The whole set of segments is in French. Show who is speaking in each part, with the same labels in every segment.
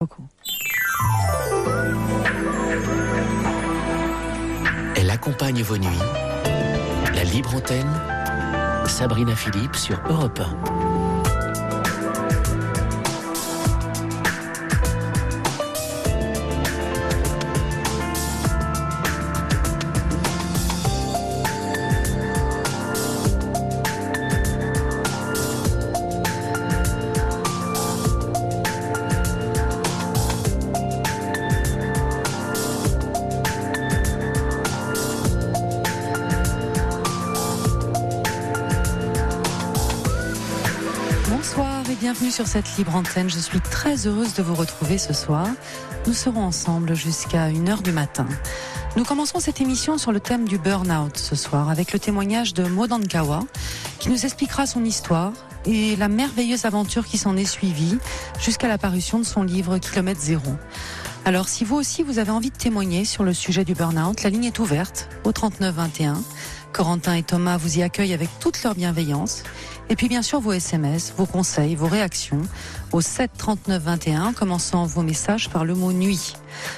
Speaker 1: Beaucoup.
Speaker 2: Elle accompagne vos nuits. La libre antenne, Sabrina Philippe sur Europe 1.
Speaker 1: Bienvenue sur cette libre antenne. Je suis très heureuse de vous retrouver ce soir. Nous serons ensemble jusqu'à 1h du matin. Nous commençons cette émission sur le thème du burn-out ce soir avec le témoignage de Maud Ankawa qui nous expliquera son histoire et la merveilleuse aventure qui s'en est suivie jusqu'à la parution de son livre Kilomètre Zéro. Alors si vous aussi vous avez envie de témoigner sur le sujet du burn-out, la ligne est ouverte au 39 21. Corentin et Thomas vous y accueillent avec toute leur bienveillance. Et puis bien sûr vos SMS, vos conseils, vos réactions au 7 39 21, commençant vos messages par le mot nuit.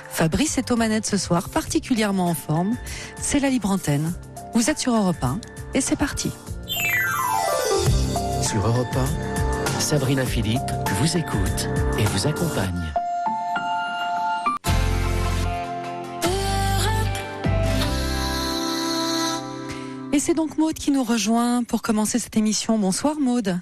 Speaker 1: Fabrice est aux manettes ce soir, particulièrement en forme. C'est la libre antenne. Vous êtes sur Europe 1 et c'est parti.
Speaker 2: Sur Europe 1, Sabrina Philippe vous écoute et vous accompagne.
Speaker 1: Et c'est donc Maud qui nous rejoint pour commencer cette émission. Bonsoir Maud.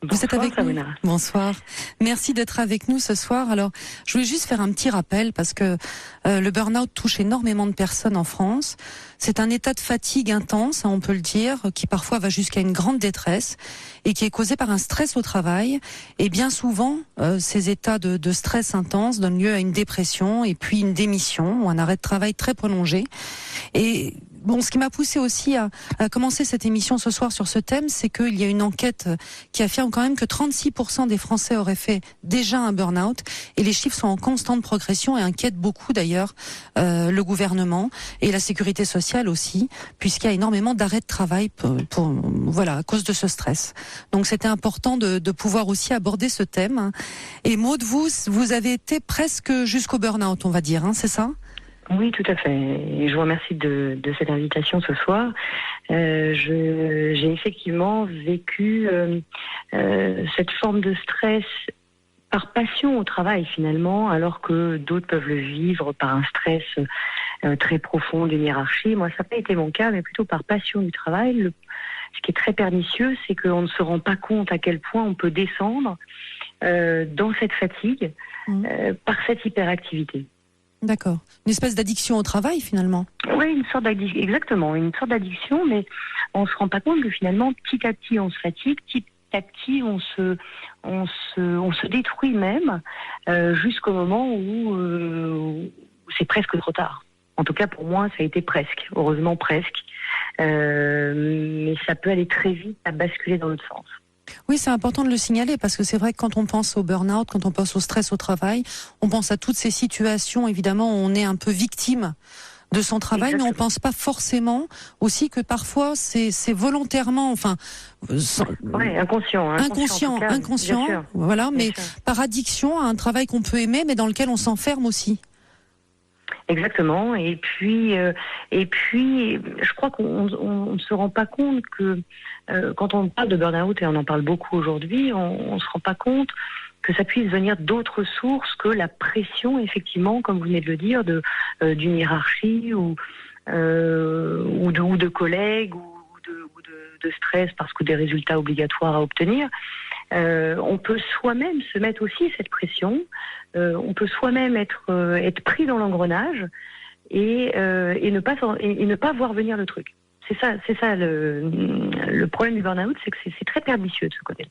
Speaker 3: Bonsoir,
Speaker 1: vous êtes avec
Speaker 3: Sabrina.
Speaker 1: nous. Bonsoir. Merci d'être avec nous ce soir. Alors, je voulais juste faire un petit rappel parce que le burn-out touche énormément de personnes en France. C'est un état de fatigue intense, on peut le dire, qui parfois va jusqu'à une grande détresse et qui est causé par un stress au travail. Et bien souvent, ces états de stress intense donnent lieu à une dépression et puis une démission ou un arrêt de travail très prolongé. Et bon, ce qui m'a poussé aussi à commencer cette émission ce soir sur ce thème, c'est qu'il y a une enquête qui affirme quand même que 36% des Français auraient fait déjà un burn-out et les chiffres sont en constante progression et inquiètent beaucoup d'ailleurs le gouvernement et la sécurité sociale aussi, puisqu'il y a énormément d'arrêts de travail à cause de ce stress. Donc c'était important de pouvoir aussi aborder ce thème. Et Maud, vous avez été presque jusqu'au burn-out, on va dire, hein, c'est ça ?
Speaker 3: Oui, tout à fait. Et je vous remercie de cette invitation ce soir. J'ai effectivement vécu cette forme de stress par passion au travail finalement, alors que d'autres peuvent le vivre par un stress très profond d'une hiérarchie. Moi, ça n'a pas été mon cas, mais plutôt par passion du travail. Ce qui est très pernicieux, c'est qu'on ne se rend pas compte à quel point on peut descendre dans cette fatigue par cette hyperactivité.
Speaker 1: D'accord. Une espèce d'addiction au travail, finalement.
Speaker 3: Oui, une sorte d'addiction, exactement. Une sorte d'addiction, mais on ne se rend pas compte que finalement, petit à petit, on se fatigue, petit à petit, on se détruit même, jusqu'au moment où c'est presque trop tard. En tout cas, pour moi, ça a été presque. Heureusement, presque. Mais ça peut aller très vite à basculer dans l'autre sens.
Speaker 1: Oui, c'est important de le signaler parce que c'est vrai que quand on pense au burn-out, quand on pense au stress au travail, on pense à toutes ces situations, évidemment, où on est un peu victime de son travail, exactement. Mais on pense pas forcément aussi que parfois c'est volontairement, inconscient, voilà, mais par addiction à un travail qu'on peut aimer, mais dans lequel on s'enferme aussi.
Speaker 3: Exactement. Et puis, je crois qu'on ne se rend pas compte que quand on parle de burn-out, et on en parle beaucoup aujourd'hui, on ne se rend pas compte que ça puisse venir d'autres sources que la pression, effectivement, comme vous venez de le dire, d'une hiérarchie ou de collègues ou de stress parce que des résultats obligatoires à obtenir. On peut soi-même se mettre aussi cette pression. On peut soi-même être pris dans l'engrenage et ne pas voir venir le truc. C'est ça le problème du burn-out, c'est que c'est très pernicieux de ce côté.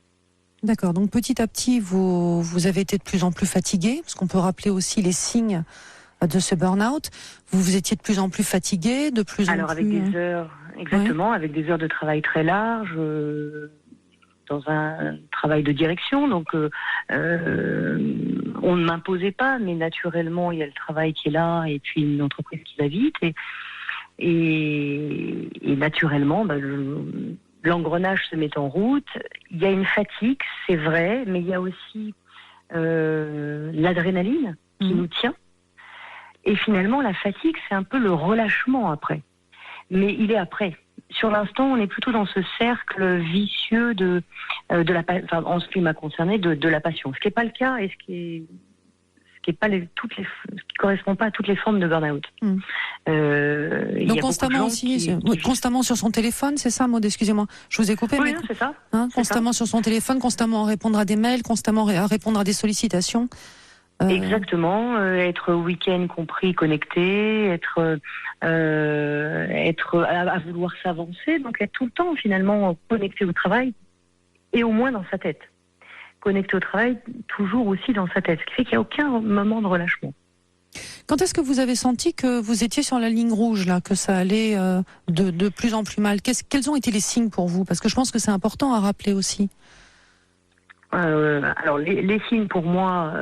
Speaker 1: D'accord. Donc petit à petit, vous avez été de plus en plus fatigué, parce qu'on peut rappeler aussi les signes de ce burn-out. Vous étiez de plus en plus fatigué, de plus en plus...
Speaker 3: Alors avec des heures, exactement, avec des heures de travail très larges. Dans un travail de direction, donc on ne m'imposait pas, mais naturellement il y a le travail qui est là et puis une entreprise qui va vite et naturellement l'engrenage se met en route. Il y a une fatigue, c'est vrai, mais il y a aussi l'adrénaline qui nous tient. Et finalement, la fatigue, c'est un peu le relâchement après. Mais il est après. Sur l'instant, on est plutôt dans ce cercle vicieux de la, enfin, en ce qui m'a concerné, de la passion. Ce qui n'est pas le cas et ce qui correspond pas à toutes les formes de burn-out.
Speaker 1: Donc constamment aussi, constamment sur son téléphone, c'est ça, Maud, excusez-moi, je vous ai coupé.
Speaker 3: Oui, non, c'est ça.
Speaker 1: Constamment sur son téléphone, constamment à répondre à des mails, constamment à répondre à des sollicitations.
Speaker 3: Exactement, être week-end compris connecté, être à vouloir s'avancer, donc être tout le temps finalement connecté au travail et au moins dans sa tête. Connecté au travail, toujours aussi dans sa tête, ce qui fait qu'il n'y a aucun moment de relâchement.
Speaker 1: Quand est-ce que vous avez senti que vous étiez sur la ligne rouge, là, que ça allait de plus en plus mal? Quels ont été les signes pour vous? Parce que je pense que c'est important à rappeler aussi.
Speaker 3: Alors, les signes pour moi,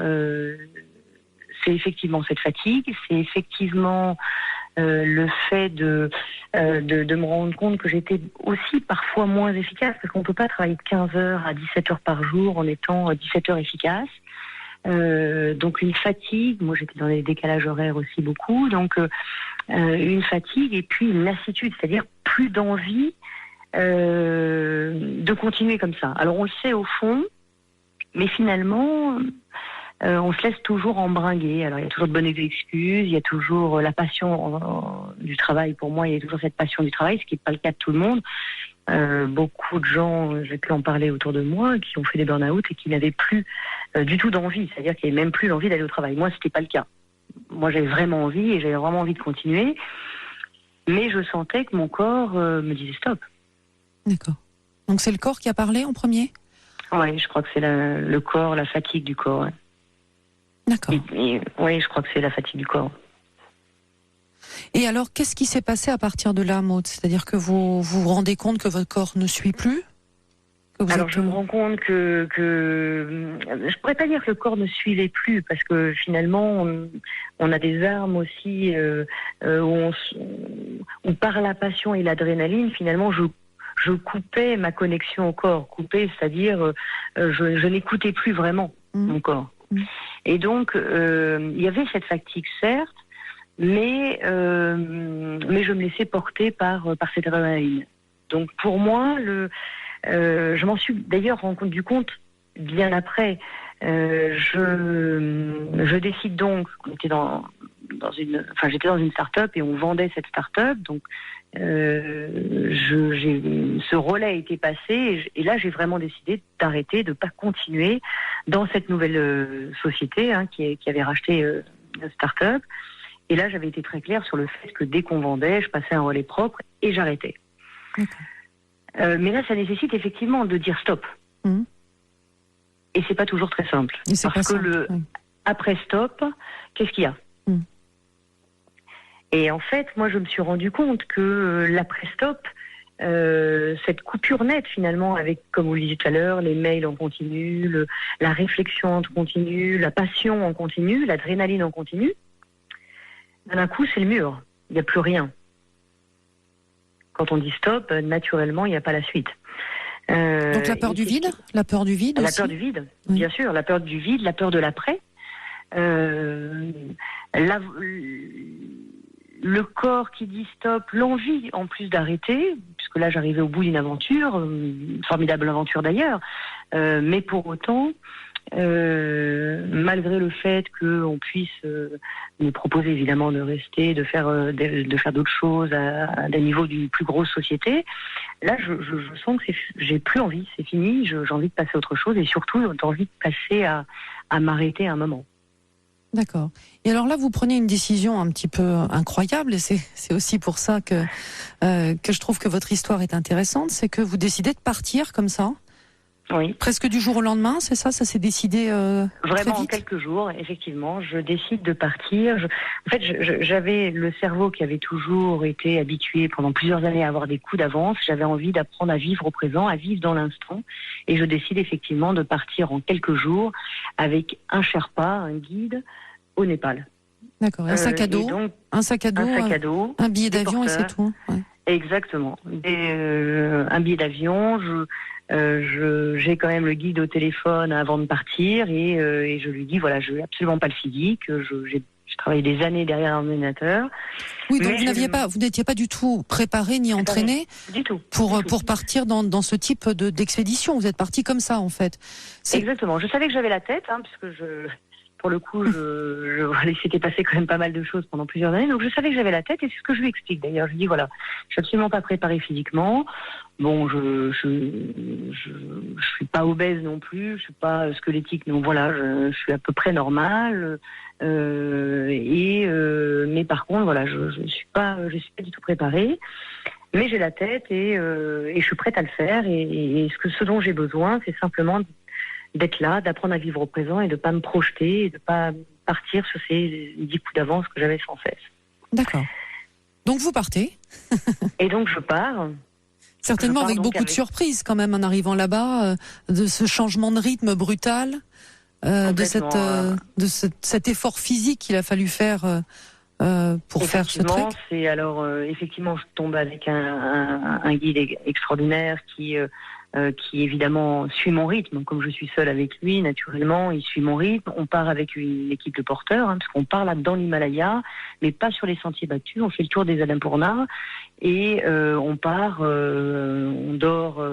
Speaker 3: c'est effectivement cette fatigue, c'est effectivement le fait de me rendre compte que j'étais aussi parfois moins efficace, parce qu'on ne peut pas travailler de 15 heures à 17 heures par jour en étant 17 heures efficace. Donc une fatigue, moi j'étais dans les décalages horaires aussi beaucoup, donc une fatigue et puis une lassitude, c'est-à-dire plus d'envie de continuer comme ça. Alors on le sait au fond, mais finalement on se laisse toujours embringuer. Alors il y a toujours de bonnes excuses, il y a toujours la passion du travail. Pour moi, il y a toujours cette passion du travail, ce qui n'est pas le cas de tout le monde. Beaucoup de gens, j'ai pu en parler autour de moi, qui ont fait des burn-out et qui n'avaient plus du tout d'envie, c'est-à-dire qu'il n'y avait même plus l'envie d'aller au travail. Moi, c'était pas le cas. Moi, j'avais vraiment envie et j'avais vraiment envie de continuer, mais je sentais que mon corps me disait stop.
Speaker 1: D'accord. Donc c'est le corps qui a parlé en premier ?
Speaker 3: Oui, je crois que c'est le corps, la fatigue du corps. Ouais.
Speaker 1: D'accord.
Speaker 3: Oui, je crois que c'est la fatigue du corps.
Speaker 1: Et alors, qu'est-ce qui s'est passé à partir de là, Maud ? C'est-à-dire que vous vous rendez compte que votre corps ne suit plus ?
Speaker 3: Alors, je me rends compte que je pourrais pas dire que le corps ne suivait plus, parce que finalement, on a des armes aussi où par la passion et l'adrénaline, finalement, je coupais ma connexion au corps, c'est-à-dire je n'écoutais plus vraiment mon corps. Et donc, il y avait cette fatigue, certes, mais je me laissais porter par cette adrénaline. Donc, pour moi, je m'en suis d'ailleurs rendu compte bien après. Je décide donc, j'étais dans une start-up et on vendait cette start-up, donc ce relais a été passé et là j'ai vraiment décidé d'arrêter, de ne pas continuer dans cette nouvelle société qui avait racheté la start-up. Et là j'avais été très claire sur le fait que dès qu'on vendait, je passais un relais propre et j'arrêtais. Mais là ça nécessite effectivement de dire stop. Et c'est pas toujours très simple. Parce que après stop, qu'est-ce qu'il y a ? Et en fait, moi, je me suis rendu compte que l'après-stop, cette coupure nette, finalement, avec, comme vous le disiez tout à l'heure, les mails en continu, la réflexion en continu, la passion en continu, l'adrénaline en continu, d'un coup, c'est le mur. Il n'y a plus rien. Quand on dit stop, naturellement, il n'y a pas la suite.
Speaker 1: Donc la peur du vide ? La peur du vide aussi ?
Speaker 3: La peur du vide, bien sûr. La peur du vide, la peur de l'après. Le corps qui dit stop, l'envie en plus d'arrêter, puisque là j'arrivais au bout d'une aventure, une formidable aventure d'ailleurs, mais pour autant, malgré le fait qu'on puisse me proposer évidemment de rester, de faire d'autres choses à des niveaux d'une plus grosse société, là je sens que j'ai plus envie, c'est fini, j'ai envie de passer à autre chose et surtout j'ai envie de passer à m'arrêter un moment.
Speaker 1: D'accord. Et alors là, vous prenez une décision un petit peu incroyable, et c'est aussi pour ça que je trouve que votre histoire est intéressante, c'est que vous décidez de partir comme ça.
Speaker 3: Oui.
Speaker 1: Presque du jour au lendemain, c'est ça ? Ça s'est décidé
Speaker 3: vraiment
Speaker 1: très vite.
Speaker 3: En quelques jours, effectivement, je décide de partir. En fait, j'avais le cerveau qui avait toujours été habitué pendant plusieurs années à avoir des coups d'avance. J'avais envie d'apprendre à vivre au présent, à vivre dans l'instant. Et je décide effectivement de partir en quelques jours avec un Sherpa, un guide, au Népal.
Speaker 1: D'accord. Un sac à dos, un billet d'avion et c'est tout. Ouais.
Speaker 3: Exactement. Un billet d'avion. j'ai quand même le guide au téléphone avant de partir et je lui dis voilà, je veux absolument pas le physique. J'ai travaillé des années derrière un ordinateur.
Speaker 1: Oui, donc vous n'étiez pas du tout préparé ni entraîné
Speaker 3: du tout
Speaker 1: pour partir dans ce type d'expédition. Vous êtes parti comme ça en fait.
Speaker 3: Exactement. Je savais que j'avais la tête, puisque pour le coup, il s'était passé quand même pas mal de choses pendant plusieurs années, donc je savais que j'avais la tête, et c'est ce que je lui explique d'ailleurs. Je lui dis voilà, je suis absolument pas préparée physiquement. Bon, je suis pas obèse non plus, je suis pas squelettique, non. Voilà, je suis à peu près normale. Mais par contre, voilà, je suis pas du tout préparée. Mais j'ai la tête et je suis prête à le faire. Et ce dont j'ai besoin, c'est simplement d'être là, d'apprendre à vivre au présent et de pas me projeter et de pas partir sur ces 10 coups d'avance que j'avais sans cesse.
Speaker 1: D'accord. Donc vous partez.
Speaker 3: Et donc je pars.
Speaker 1: Certainement avec beaucoup de surprises quand même en arrivant là-bas, de ce changement de rythme brutal, de cet effort physique qu'il a fallu faire pour faire ce trek.
Speaker 3: Effectivement, je tombe avec un guide extraordinaire qui évidemment suit mon rythme. Comme je suis seule avec lui, naturellement, il suit mon rythme. On part avec une équipe de porteurs, parce qu'on part là dans l'Himalaya, mais pas sur les sentiers battus. On fait le tour des Annapurna et on part, on dort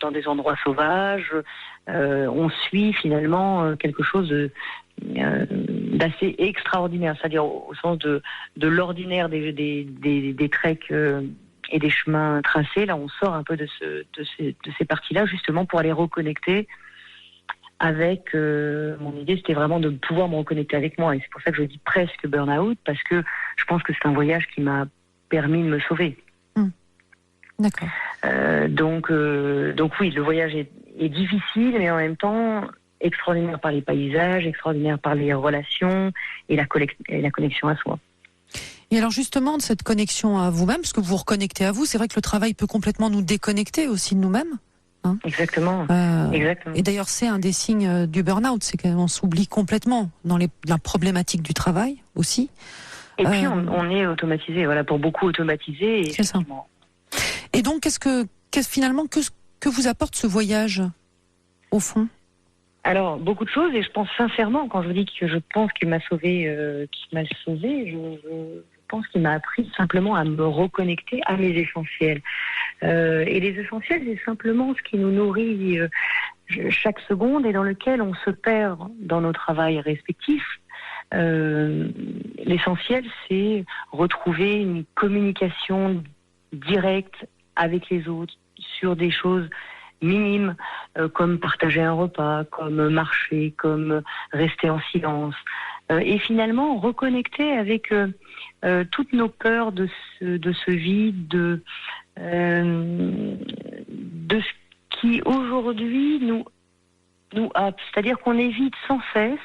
Speaker 3: dans des endroits sauvages. On suit finalement quelque chose d'assez extraordinaire, c'est-à-dire au sens de l'ordinaire des treks et des chemins tracés. Là, on sort un peu de ces parties-là, justement pour aller reconnecter avec mon idée, c'était vraiment de pouvoir me reconnecter avec moi. Et c'est pour ça que je dis presque burn-out, parce que je pense que c'est un voyage qui m'a permis de me sauver.
Speaker 1: D'accord.
Speaker 3: Donc oui, le voyage est difficile, mais en même temps extraordinaire par les paysages, extraordinaire par les relations et la connexion à soi.
Speaker 1: Et alors justement, de cette connexion à vous-même, parce que vous vous reconnectez à vous, c'est vrai que le travail peut complètement nous déconnecter aussi de nous-mêmes.
Speaker 3: Exactement.
Speaker 1: Et d'ailleurs, c'est un des signes du burn-out, c'est qu'on s'oublie complètement dans la problématique du travail aussi.
Speaker 3: Et puis on est automatisé, voilà, pour beaucoup automatisé.
Speaker 1: C'est ça. Et donc, finalement, que vous apporte ce voyage, au fond ?
Speaker 3: Alors, beaucoup de choses, et je pense sincèrement, quand je vous dis que je pense qu'il m'a sauvé, je pense qu'il m'a appris simplement à me reconnecter à mes essentiels. Et les essentiels, c'est simplement ce qui nous nourrit chaque seconde et dans lequel on se perd dans nos travails respectifs. L'essentiel, c'est retrouver une communication directe avec les autres sur des choses minimes, comme partager un repas, comme marcher, comme rester en silence. Et finalement, reconnecter avec toutes nos peurs de ce vide, de ce qui aujourd'hui nous happe. C'est-à-dire qu'on évite sans cesse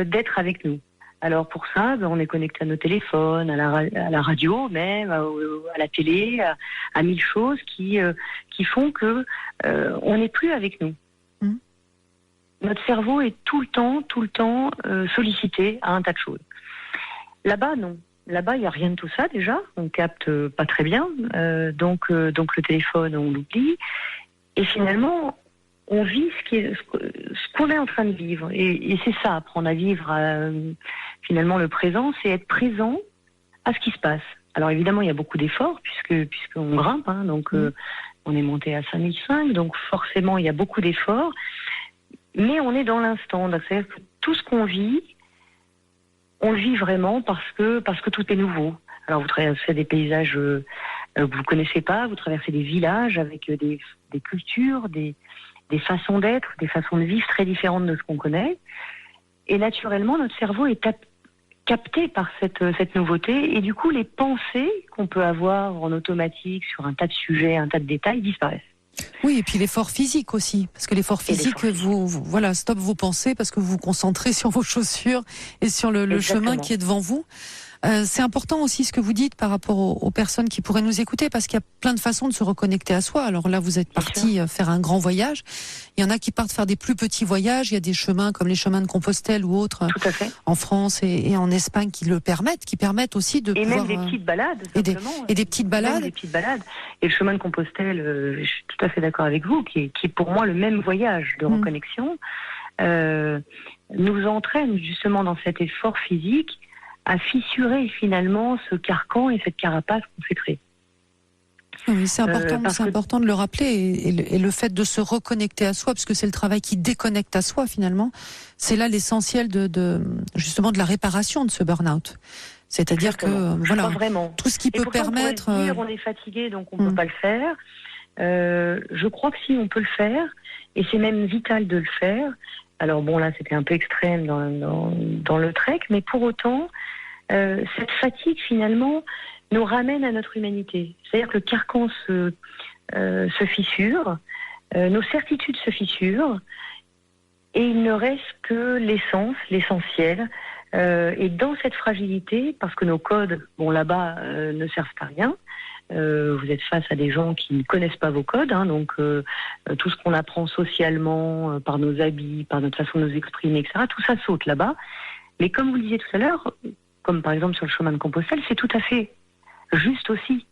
Speaker 3: d'être avec nous. Alors pour ça, on est connecté à nos téléphones, à la radio même, à la télé, à mille choses qui font que on n'est plus avec nous. Notre cerveau est tout le temps sollicité à un tas de choses. Là-bas, non. Là-bas, il n'y a rien de tout ça déjà. On capte pas très bien. Donc le téléphone, on l'oublie. Et finalement, on vit ce qu'on est en train de vivre. Et c'est ça, apprendre à vivre finalement le présent, c'est être présent à ce qui se passe. Alors évidemment, il y a beaucoup d'efforts puisqu'on grimpe, donc on est monté à 5005, donc forcément, il y a beaucoup d'efforts. Mais on est dans l'instant. C'est-à-dire que tout ce qu'on vit, on le vit vraiment parce que tout est nouveau. Alors vous traversez des paysages que vous connaissez pas, vous traversez des villages avec des cultures, des façons d'être, des façons de vivre très différentes de ce qu'on connaît. Et naturellement, notre cerveau est capté par cette nouveauté. Et du coup, les pensées qu'on peut avoir en automatique sur un tas de sujets, un tas de détails disparaissent.
Speaker 1: Oui, et puis l'effort physique aussi. Parce que l'effort physique, stoppe vos pensées parce que vous vous concentrez sur vos chaussures et sur le chemin qui est devant vous. C'est important aussi ce que vous dites par rapport aux personnes qui pourraient nous écouter, parce qu'il y a plein de façons de se reconnecter à soi. Alors là, vous êtes parti faire un grand voyage. Il y en a qui partent faire des plus petits voyages. Il y a des chemins comme les chemins de Compostelle ou autres en France et en Espagne qui le permettent, qui permettent aussi de pouvoir...
Speaker 3: Et même des petites balades, simplement.
Speaker 1: Et des petites balades.
Speaker 3: Des petites balades. Et le chemin de Compostelle, je suis tout à fait d'accord avec vous, qui est pour moi le même voyage de reconnexion, nous entraîne justement dans cet effort physique à fissurer finalement ce carcan et cette carapace qu'on s'est créée.
Speaker 1: Oui, c'est important de le rappeler, et le fait de se reconnecter à soi, parce que c'est le travail qui déconnecte à soi finalement, c'est là l'essentiel justement de la réparation de ce burn-out. C'est-à-dire que voilà, tout ce qui peut permettre...
Speaker 3: On dire, on est fatigué donc on ne peut pas le faire. Je crois que si, on peut le faire, et c'est même vital de le faire. Alors bon, là c'était un peu extrême dans le trek, mais pour autant, cette fatigue finalement nous ramène à notre humanité. C'est-à-dire que le carcan se fissure, nos certitudes se fissurent, et il ne reste que l'essence, l'essentiel. Et dans cette fragilité, parce que nos codes, là-bas, ne servent à rien. Vous êtes face à des gens qui ne connaissent pas vos codes, donc tout ce qu'on apprend socialement, par nos habits, par notre façon de nous exprimer, etc., tout ça saute là-bas. Mais comme vous le disiez tout à l'heure, comme par exemple sur le chemin de Compostelle, c'est tout à fait juste aussi.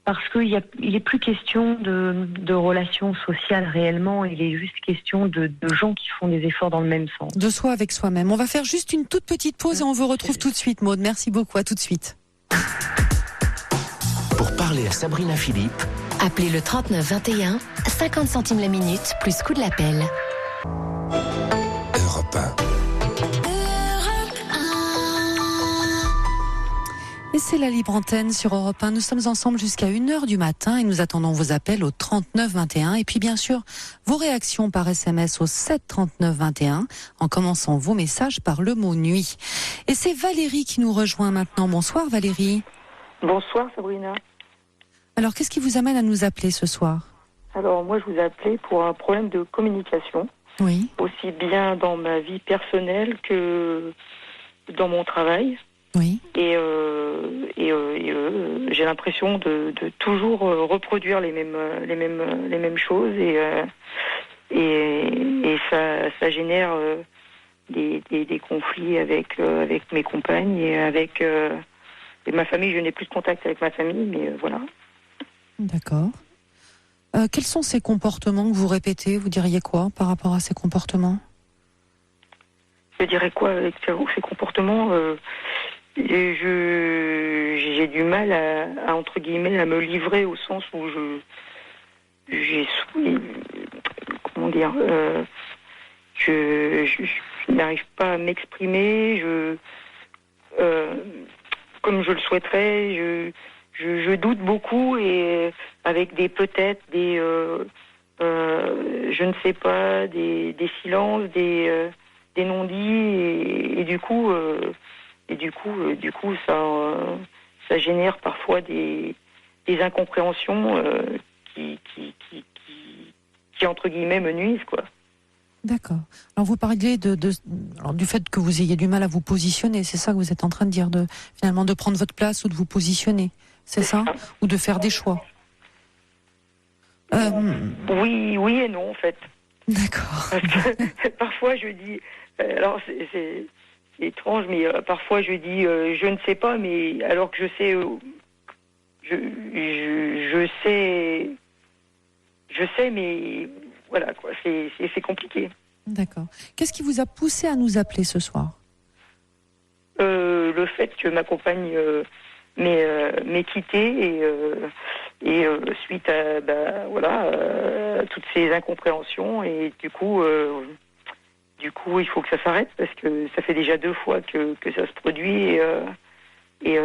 Speaker 3: Parce qu'il est plus question de relations sociales réellement, il est juste question de gens qui font des efforts dans le même sens.
Speaker 1: De soi avec soi-même. On va faire juste une toute petite pause et on vous retrouve tout de suite, Maude. Merci beaucoup, à tout de suite.
Speaker 2: Pour parler à Sabrina Philippe,
Speaker 4: appelez le 39 21, 50 centimes la minute, plus coût de l'appel.
Speaker 2: Europe 1.
Speaker 1: Et c'est la libre antenne sur Europe 1. Nous sommes ensemble jusqu'à 1h du matin et nous attendons vos appels au 39 21. Et puis bien sûr, vos réactions par SMS au 7 39 21 en commençant vos messages par le mot nuit. Et c'est Valérie qui nous rejoint maintenant. Bonsoir Valérie.
Speaker 5: Bonsoir Sabrina.
Speaker 1: Alors qu'est-ce qui vous amène à nous appeler ce soir ?
Speaker 5: Alors moi je vous appelais pour un problème de communication.
Speaker 1: Oui.
Speaker 5: Aussi bien dans ma vie personnelle que dans mon travail.
Speaker 1: Oui.
Speaker 5: Et j'ai l'impression de toujours reproduire les mêmes choses et ça génère des conflits avec mes compagnes et avec ma famille. Je n'ai plus de contact avec ma famille, mais voilà.
Speaker 1: D'accord. Quels sont ces comportements que vous répétez ? Vous diriez quoi par rapport à ces comportements ?
Speaker 5: Je dirais quoi avec ces comportements j'ai du mal à entre guillemets à me livrer, au sens où je n'arrive pas à m'exprimer comme je le souhaiterais. Je doute beaucoup, et avec des peut-être, des je ne sais pas, des silences, des non-dits, et du coup ça génère parfois des incompréhensions qui entre guillemets me nuisent, quoi.
Speaker 1: D'accord. Alors vous parliez du fait que vous ayez du mal à vous positionner, c'est ça que vous êtes en train de dire, finalement de prendre votre place ou de vous positionner, c'est ça ? Ou de faire des choix ?
Speaker 5: Oui et non en fait.
Speaker 1: D'accord.
Speaker 5: Parce que parfois je dis, alors c'est étrange, mais parfois je dis je ne sais pas, mais alors que je sais, je sais, mais voilà quoi, c'est compliqué.
Speaker 1: D'accord. Qu'est-ce qui vous a poussé à nous appeler ce soir ?
Speaker 5: Le fait que ma compagne m'ait quitté et suite à toutes ces incompréhensions, et du coup il faut que ça s'arrête, parce que ça fait déjà 2 fois que ça se produit, et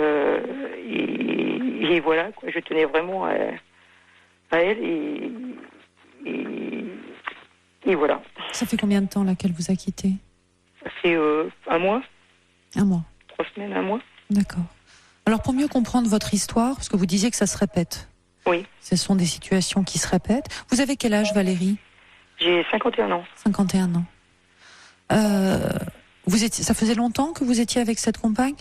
Speaker 5: voilà quoi. Je tenais vraiment à elle, et voilà.
Speaker 1: Ça fait combien de temps là qu'elle vous a quitté ?
Speaker 5: Ça fait 1 mois.
Speaker 1: 1 mois.
Speaker 5: 3 semaines, 1 mois.
Speaker 1: D'accord. Alors pour mieux comprendre votre histoire, parce que vous disiez que ça se répète.
Speaker 5: Oui.
Speaker 1: Ce sont des situations qui se répètent. Vous avez quel âge, Valérie ?
Speaker 5: J'ai 51 ans.
Speaker 1: 51 ans. Ça faisait longtemps que vous étiez avec cette compagne ?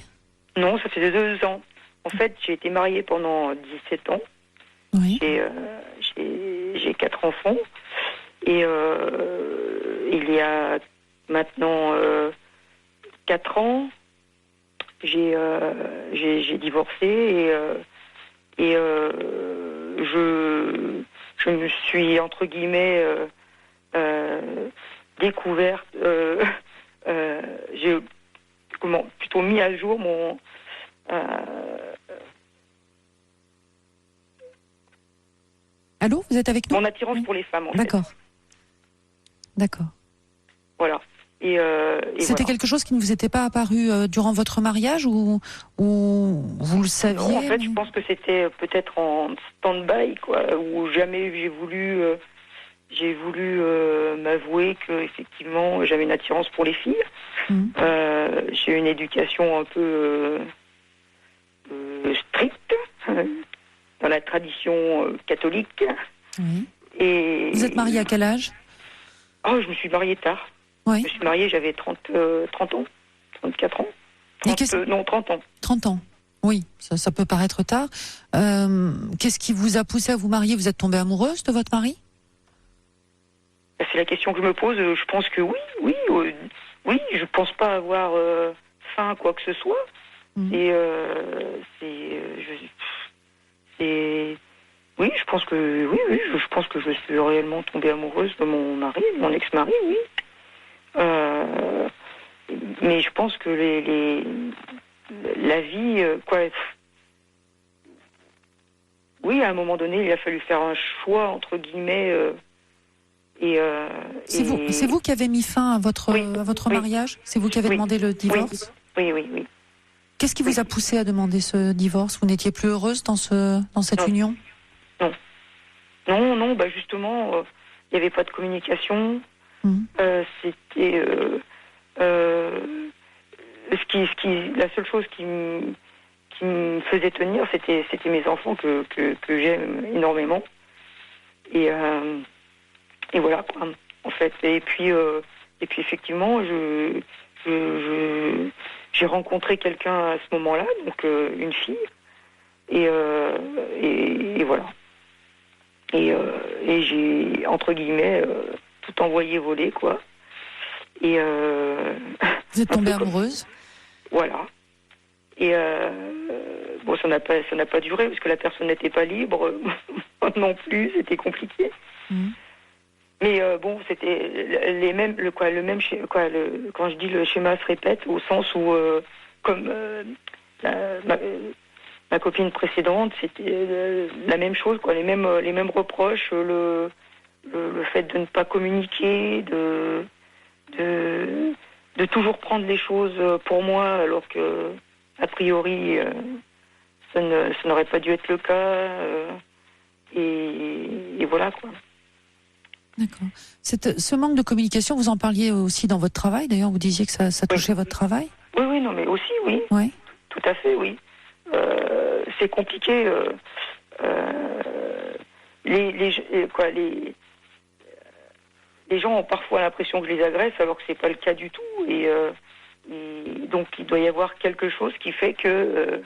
Speaker 5: Non, ça fait 2 ans. En fait, j'ai été mariée pendant 17 ans.
Speaker 1: Oui.
Speaker 5: J'ai 4 enfants. Et il y a maintenant 4 ans, j'ai divorcé et je me suis, entre guillemets, découverte. J'ai plutôt mis à jour mon...
Speaker 1: Allô, vous êtes avec nous?
Speaker 5: mon attirance pour les femmes, en fait.
Speaker 1: D'accord.
Speaker 5: Voilà. Et
Speaker 1: C'était
Speaker 5: voilà.
Speaker 1: quelque chose qui ne vous était pas apparu durant votre mariage ou vous le saviez?
Speaker 5: Non, en fait, je pense que c'était peut-être en stand-by, quoi, où jamais j'ai voulu m'avouer que effectivement j'avais une attirance pour les filles. J'ai une éducation un peu stricte dans la tradition catholique.
Speaker 1: Oui.
Speaker 5: Et
Speaker 1: Vous êtes mariée à quel âge?
Speaker 5: Oh, je me suis mariée tard.
Speaker 1: Oui.
Speaker 5: Je me suis mariée, j'avais 30 ans, 34 ans. 30 ans.
Speaker 1: 30 ans. Oui, ça peut paraître tard. Qu'est-ce qui vous a poussé à vous marier? Vous êtes tombée amoureuse de votre mari?
Speaker 5: C'est la question que je me pose. Je pense que oui. Je pense pas avoir faim à quoi que ce soit. Et oui, je pense que je pense que je suis réellement tombée amoureuse de mon mari, de mon ex-mari, oui. Mais je pense que la vie, oui, à un moment donné, il a fallu faire un choix entre guillemets.
Speaker 1: C'est vous qui avez mis fin à votre mariage? C'est vous qui avez demandé le divorce?
Speaker 5: Oui.
Speaker 1: Qu'est-ce qui vous a poussé à demander ce divorce? Vous n'étiez plus heureuse dans cette union?
Speaker 5: Non, justement, il n'y avait pas de communication. C'était la seule chose qui me faisait tenir, c'était mes enfants que j'aime énormément. Et voilà, quoi, en fait. Et puis effectivement, j'ai rencontré quelqu'un à ce moment-là, donc une fille, et voilà. Et j'ai, entre guillemets, tout envoyé voler, quoi. Et
Speaker 1: vous êtes tombée amoureuse?
Speaker 5: Voilà. Et ça n'a pas duré parce que la personne n'était pas libre non plus, c'était compliqué. Mais c'était quand je dis le schéma se répète au sens où comme ma copine précédente, c'était la même chose, quoi, les mêmes reproches, le fait de ne pas communiquer, de toujours prendre les choses pour moi, alors que a priori ça n'aurait pas dû être le cas, et voilà, quoi.
Speaker 1: D'accord. Ce manque de communication, vous en parliez aussi dans votre travail, d'ailleurs, vous disiez que ça touchait votre travail?
Speaker 5: Oui, non, mais aussi, oui.
Speaker 1: Oui.
Speaker 5: Tout à fait, oui. C'est compliqué. Les gens ont parfois l'impression que je les agresse, alors que c'est pas le cas du tout. Et donc il doit y avoir quelque chose qui fait que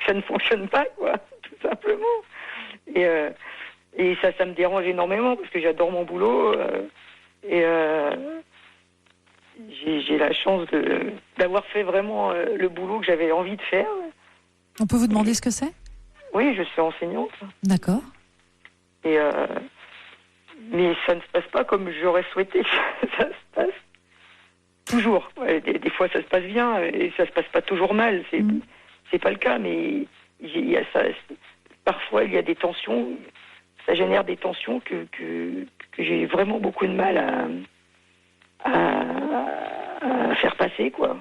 Speaker 5: ça ne fonctionne pas, quoi, tout simplement. Et ça me dérange énormément parce que j'adore mon boulot. J'ai la chance d'avoir fait vraiment le boulot que j'avais envie de faire.
Speaker 1: On peut vous demander ce que c'est?
Speaker 5: Oui, je suis enseignante.
Speaker 1: D'accord.
Speaker 5: Mais ça ne se passe pas comme j'aurais souhaité que ça se passe. Toujours. Ouais, des fois, ça se passe bien et ça se passe pas toujours mal. C'est pas le cas, mais il y a ça. Parfois, il y a des tensions. Ça génère des tensions que j'ai vraiment beaucoup de mal à faire passer, quoi.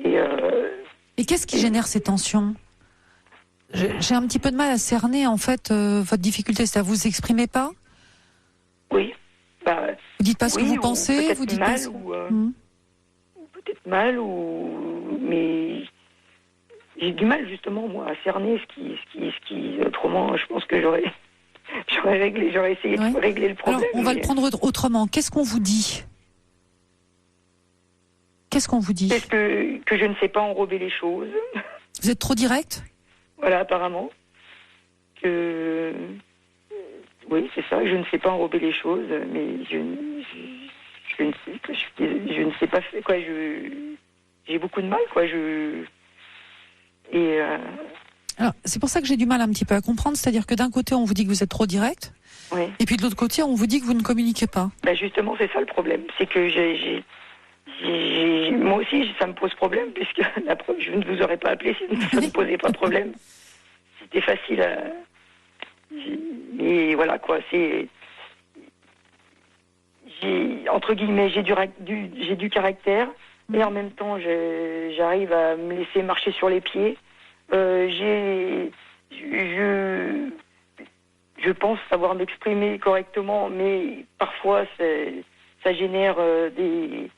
Speaker 1: Et qu'est-ce qui génère ces tensions? J'ai un petit peu de mal à cerner, en fait, votre difficulté. Ça vous exprimez pas?
Speaker 5: Oui.
Speaker 1: Vous dites pas ce que vous pensez, vous dites
Speaker 5: mal,
Speaker 1: pas
Speaker 5: peut-être mal, mais j'ai du mal justement moi à cerner ce qui autrement je pense que j'aurais j'aurais essayé
Speaker 1: Ouais.
Speaker 5: de régler le problème.
Speaker 1: Alors, on va le prendre autrement. Qu'est-ce qu'on vous dit? Qu'est-ce qu'on vous dit?
Speaker 5: Est-ce que je ne sais pas enrober les choses?
Speaker 1: Vous êtes trop direct?
Speaker 5: Voilà, apparemment. Oui, c'est ça, je ne sais pas enrober les choses, mais je ne sais pas faire, quoi, j'ai beaucoup de mal, quoi,
Speaker 1: Alors, c'est pour ça que j'ai du mal un petit peu à comprendre, c'est-à-dire que d'un côté, on vous dit que vous êtes trop direct,
Speaker 5: oui.
Speaker 1: et puis de l'autre côté, on vous dit que vous ne communiquez pas.
Speaker 5: Ben justement, c'est ça le problème, c'est que moi aussi, ça me pose problème, puisque la preuve, je ne vous aurais pas appelé si ça ne me posait pas de problème. C'était facile à... Et voilà, quoi, entre guillemets, j'ai du caractère, et en même temps, j'arrive à me laisser marcher sur les pieds. Je pense savoir m'exprimer correctement, mais parfois ça génère des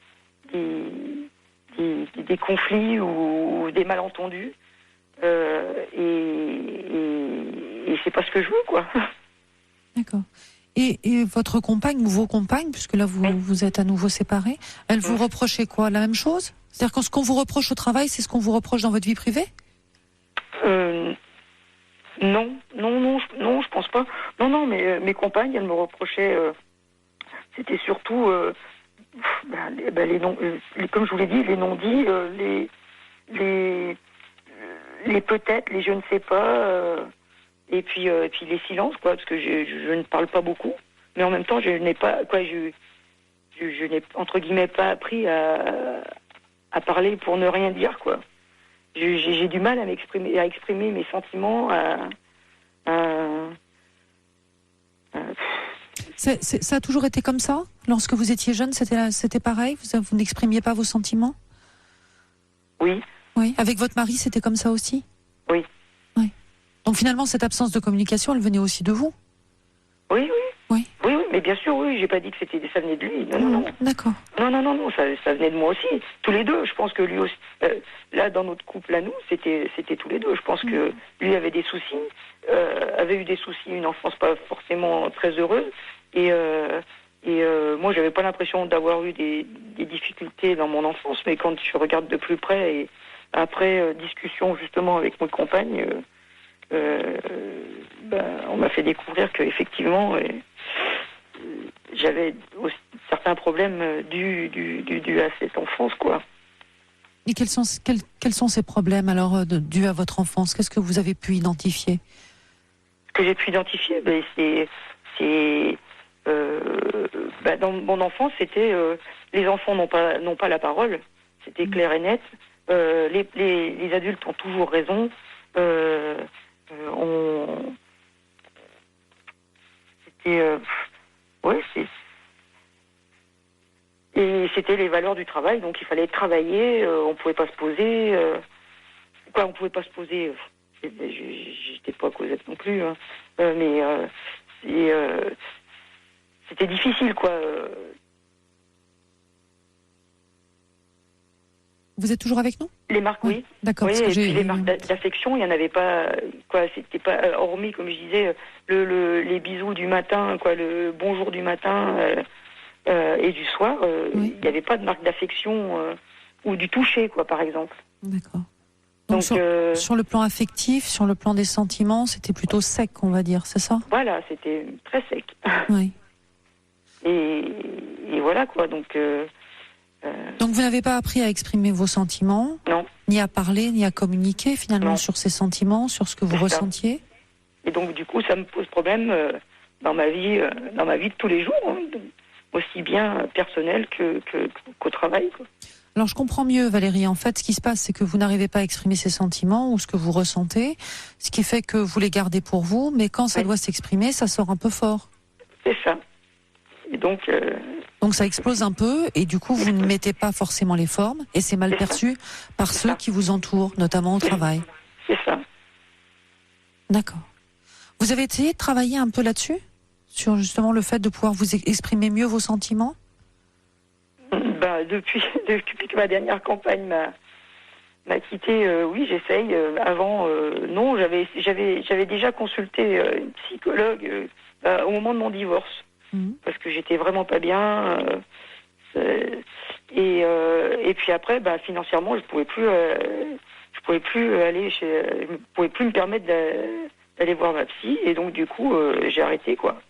Speaker 5: conflits ou des malentendus, et c'est pas ce que je veux, quoi.
Speaker 1: D'accord. Et votre compagne ou vos compagnes, puisque là vous êtes à nouveau séparés, elles vous reprochaient quoi? La même chose? C'est-à-dire que ce qu'on vous reproche au travail, c'est ce qu'on vous reproche dans votre vie privée?
Speaker 5: Non, je pense pas. Non, mais mes compagnes, elles me reprochaient. C'était surtout les noms, comme je vous l'ai dit, les non-dits, les peut-être, les je ne sais pas, et puis les silences, quoi, parce que je ne parle pas beaucoup, mais en même temps, je n'ai pas, quoi, je n'ai entre guillemets pas appris à parler pour ne rien dire, quoi. J'ai du mal à exprimer mes sentiments.
Speaker 1: Ça a toujours été comme ça? Lorsque vous étiez jeune, c'était pareil? Vous n'exprimiez pas vos sentiments?
Speaker 5: Oui.
Speaker 1: Oui. Avec votre mari, c'était comme ça aussi?
Speaker 5: Oui.
Speaker 1: Oui. Donc finalement, cette absence de communication, elle venait aussi de vous?
Speaker 5: Oui.
Speaker 1: Oui.
Speaker 5: Oui, mais bien sûr, oui. J'ai pas dit que ça venait de lui. Non.
Speaker 1: D'accord.
Speaker 5: Non. Ça venait de moi aussi. Tous les deux. Je pense que lui aussi. Là, dans notre couple à nous, c'était tous les deux. Je pense que lui avait des soucis, avait eu des soucis, une enfance pas forcément très heureuse, et moi, j'avais pas l'impression d'avoir eu des difficultés dans mon enfance, mais quand je regarde de plus près et après discussion justement avec mes compagnes, on m'a fait découvrir qu'effectivement j'avais aussi certains problèmes dus à cette enfance, quoi.
Speaker 1: Et quels sont ces problèmes alors dus à votre enfance? Qu'est-ce que vous avez pu identifier?
Speaker 5: Ce que j'ai pu identifier, c'est dans mon enfance, c'était les enfants n'ont pas la parole, c'était clair et net. Les adultes ont toujours raison. Et c'était les valeurs du travail, donc il fallait travailler, on pouvait pas se poser. On pouvait pas se poser. J'étais pas Cosette non plus, hein, mais c'était difficile, quoi.
Speaker 1: Vous êtes toujours avec nous?
Speaker 5: Les marques, oui.
Speaker 1: D'accord.
Speaker 5: Oui,
Speaker 1: parce que
Speaker 5: et puis les marques d'affection, il n'y en avait pas, quoi. C'était pas, hormis, comme je disais, les bisous du matin, quoi, le bonjour du matin et du soir. Il n'y avait pas de marque d'affection ou du toucher, quoi, par exemple.
Speaker 1: D'accord. Donc sur le plan affectif, sur le plan des sentiments, c'était plutôt sec, on va dire, c'est ça?
Speaker 5: Voilà, c'était très sec.
Speaker 1: Oui.
Speaker 5: Et voilà, quoi. Donc
Speaker 1: vous n'avez pas appris à exprimer vos sentiments?
Speaker 5: Non.
Speaker 1: Ni à parler, ni à communiquer finalement
Speaker 5: Non.
Speaker 1: sur ces sentiments, sur ce que vous ressentiez?
Speaker 5: Et donc du coup, ça me pose problème dans ma vie de tous les jours, hein, aussi bien personnel qu'au travail, quoi.
Speaker 1: Alors je comprends mieux, Valérie. En fait, ce qui se passe, c'est que vous n'arrivez pas à exprimer ces sentiments ou ce que vous ressentez, ce qui fait que vous les gardez pour vous, mais quand ça doit s'exprimer, ça sort un peu fort.
Speaker 5: C'est ça. Et donc
Speaker 1: ça explose un peu, et du coup, vous ne mettez pas forcément les formes, et c'est mal perçu par ceux qui vous entourent, notamment au travail.
Speaker 5: C'est ça.
Speaker 1: D'accord. Vous avez essayé de travailler un peu là-dessus? Sur justement le fait de pouvoir vous exprimer mieux vos sentiments?
Speaker 5: Depuis que ma dernière compagne m'a quitté, oui, j'essaye. Avant, non, j'avais déjà consulté une psychologue Au moment de mon divorce. Parce que j'étais vraiment pas bien. Et puis après, financièrement, je pouvais plus aller je pouvais plus me permettre d'aller voir ma psy. Et donc, du coup, j'ai arrêté, quoi.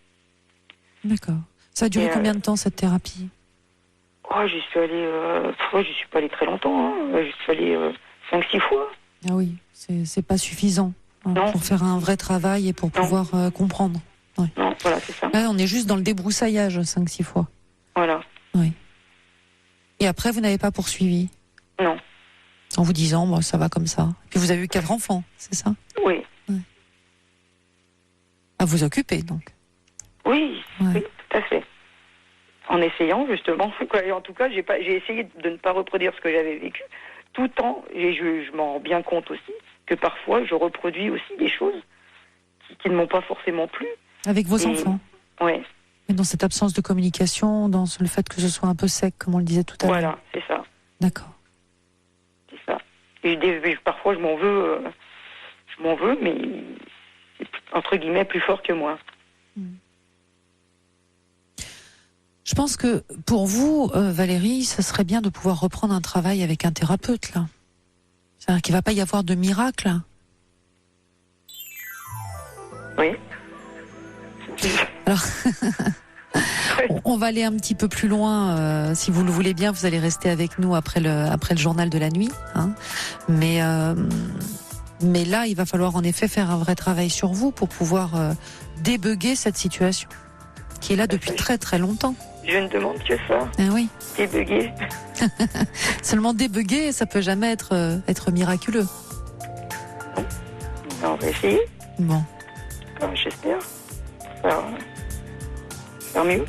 Speaker 1: D'accord. Ça a duré combien de temps, cette thérapie?
Speaker 5: J'y suis pas allée très longtemps. J'y suis allée 5-6 fois.
Speaker 1: Ah oui, c'est pas suffisant pour faire un vrai travail et pour pouvoir comprendre. Ouais.
Speaker 5: Non, voilà, c'est ça.
Speaker 1: Là, on est juste dans le débroussaillage 5-6 fois.
Speaker 5: Voilà.
Speaker 1: Oui. Et après, vous n'avez pas poursuivi?
Speaker 5: Non.
Speaker 1: En vous disant, ça va comme ça. Puis vous avez eu 4 enfants, c'est ça?
Speaker 5: Oui.
Speaker 1: Ouais. À vous occuper, donc.
Speaker 5: Oui, oui, tout à fait. En essayant, justement. Et en tout cas, j'ai essayé de ne pas reproduire ce que j'avais vécu. Tout le temps, et je m'en rends bien compte aussi, que parfois, je reproduis aussi des choses qui ne m'ont pas forcément plu.
Speaker 1: Avec vos enfants?
Speaker 5: Oui.
Speaker 1: Et dans cette absence de communication, dans le fait que ce soit un peu sec, comme on le disait tout à l'heure.
Speaker 5: Voilà, c'est ça.
Speaker 1: D'accord.
Speaker 5: C'est ça. Et parfois, je m'en veux, mais c'est entre guillemets plus fort que moi.
Speaker 1: Je pense que pour vous, Valérie, ce serait bien de pouvoir reprendre un travail avec un thérapeute, là. C'est-à-dire qu'il ne va pas y avoir de miracle.
Speaker 5: Oui.
Speaker 1: Alors, on va aller un petit peu plus loin. Si vous le voulez bien, vous allez rester avec nous après le journal de la nuit. Hein. Mais là, il va falloir en effet faire un vrai travail sur vous pour pouvoir débugger cette situation qui est là depuis très très longtemps.
Speaker 5: Je ne demande que ça.
Speaker 1: Ah oui.
Speaker 5: Débugger.
Speaker 1: Seulement débugger, ça peut jamais être miraculeux.
Speaker 5: On va essayer.
Speaker 1: Bon.
Speaker 5: J'espère. Faire mieux.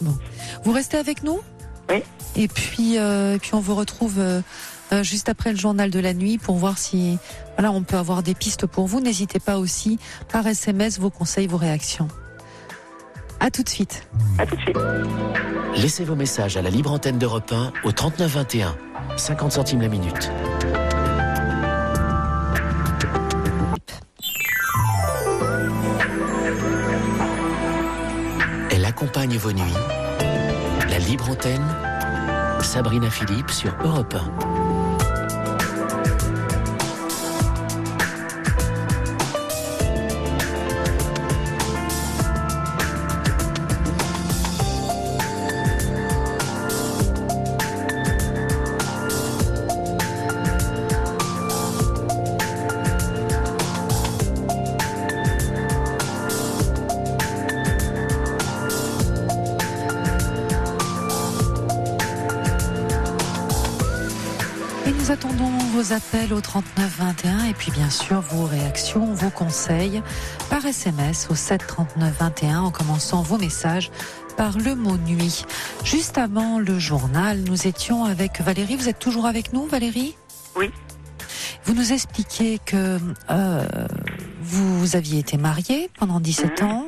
Speaker 1: Bon. Vous restez avec nous ?
Speaker 5: Oui.
Speaker 1: Et puis on vous retrouve juste après le journal de la nuit pour voir si on peut avoir des pistes pour vous. N'hésitez pas aussi par SMS vos conseils, vos réactions. À tout de suite.
Speaker 5: À tout de suite.
Speaker 2: Laissez vos messages à la libre antenne d'Europe 1 au 39 21, 50 centimes la minute. Elle accompagne vos nuits. La libre antenne, Sabrina Philippe sur Europe 1.
Speaker 1: Nous attendons vos appels au 39 21 et puis bien sûr vos réactions, vos conseils par SMS au 7 39 21 en commençant vos messages par le mot nuit. Juste avant le journal, nous étions avec Valérie. Vous êtes toujours avec nous, Valérie ?
Speaker 5: Oui.
Speaker 1: Vous nous expliquiez que vous aviez été mariée pendant 17 ans.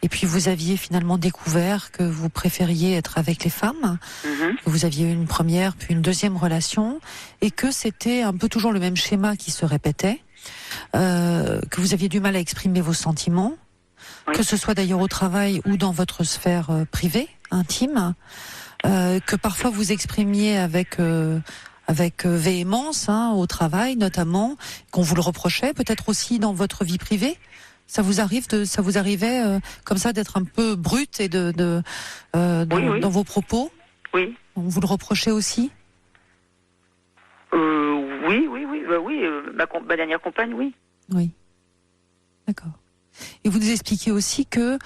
Speaker 1: Et puis vous aviez finalement découvert que vous préfériez être avec les femmes, que vous aviez eu une première puis une deuxième relation, et que c'était un peu toujours le même schéma qui se répétait, que vous aviez du mal à exprimer vos sentiments, que ce soit d'ailleurs au travail ou dans votre sphère privée, intime, que parfois vous exprimiez avec véhémence au travail notamment, qu'on vous le reprochait, peut-être aussi dans votre vie privée. Ça vous arrivait comme ça d'être un peu brute et oui. Dans vos propos?
Speaker 5: Oui.
Speaker 1: On vous le reprochait aussi?
Speaker 5: Oui. Ma dernière compagne, oui.
Speaker 1: Oui. D'accord. Et vous nous expliquez aussi que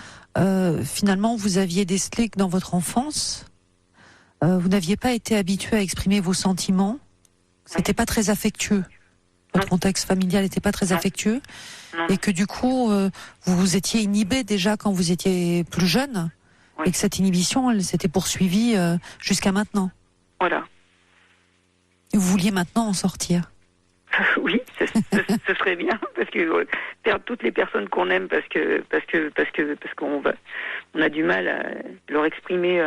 Speaker 1: finalement vous aviez décelé que dans votre enfance, vous n'aviez pas été habitué à exprimer vos sentiments. C'était pas très affectueux. Votre contexte familial n'était pas très affectueux. Non. Et que du coup, vous étiez inhibé déjà quand vous étiez plus jeune, et que cette inhibition, elle s'était poursuivie jusqu'à maintenant.
Speaker 5: Voilà.
Speaker 1: Et vous vouliez maintenant en sortir.
Speaker 5: Oui, ce serait bien, parce que perdre toutes les personnes qu'on aime parce qu'on a du mal à leur exprimer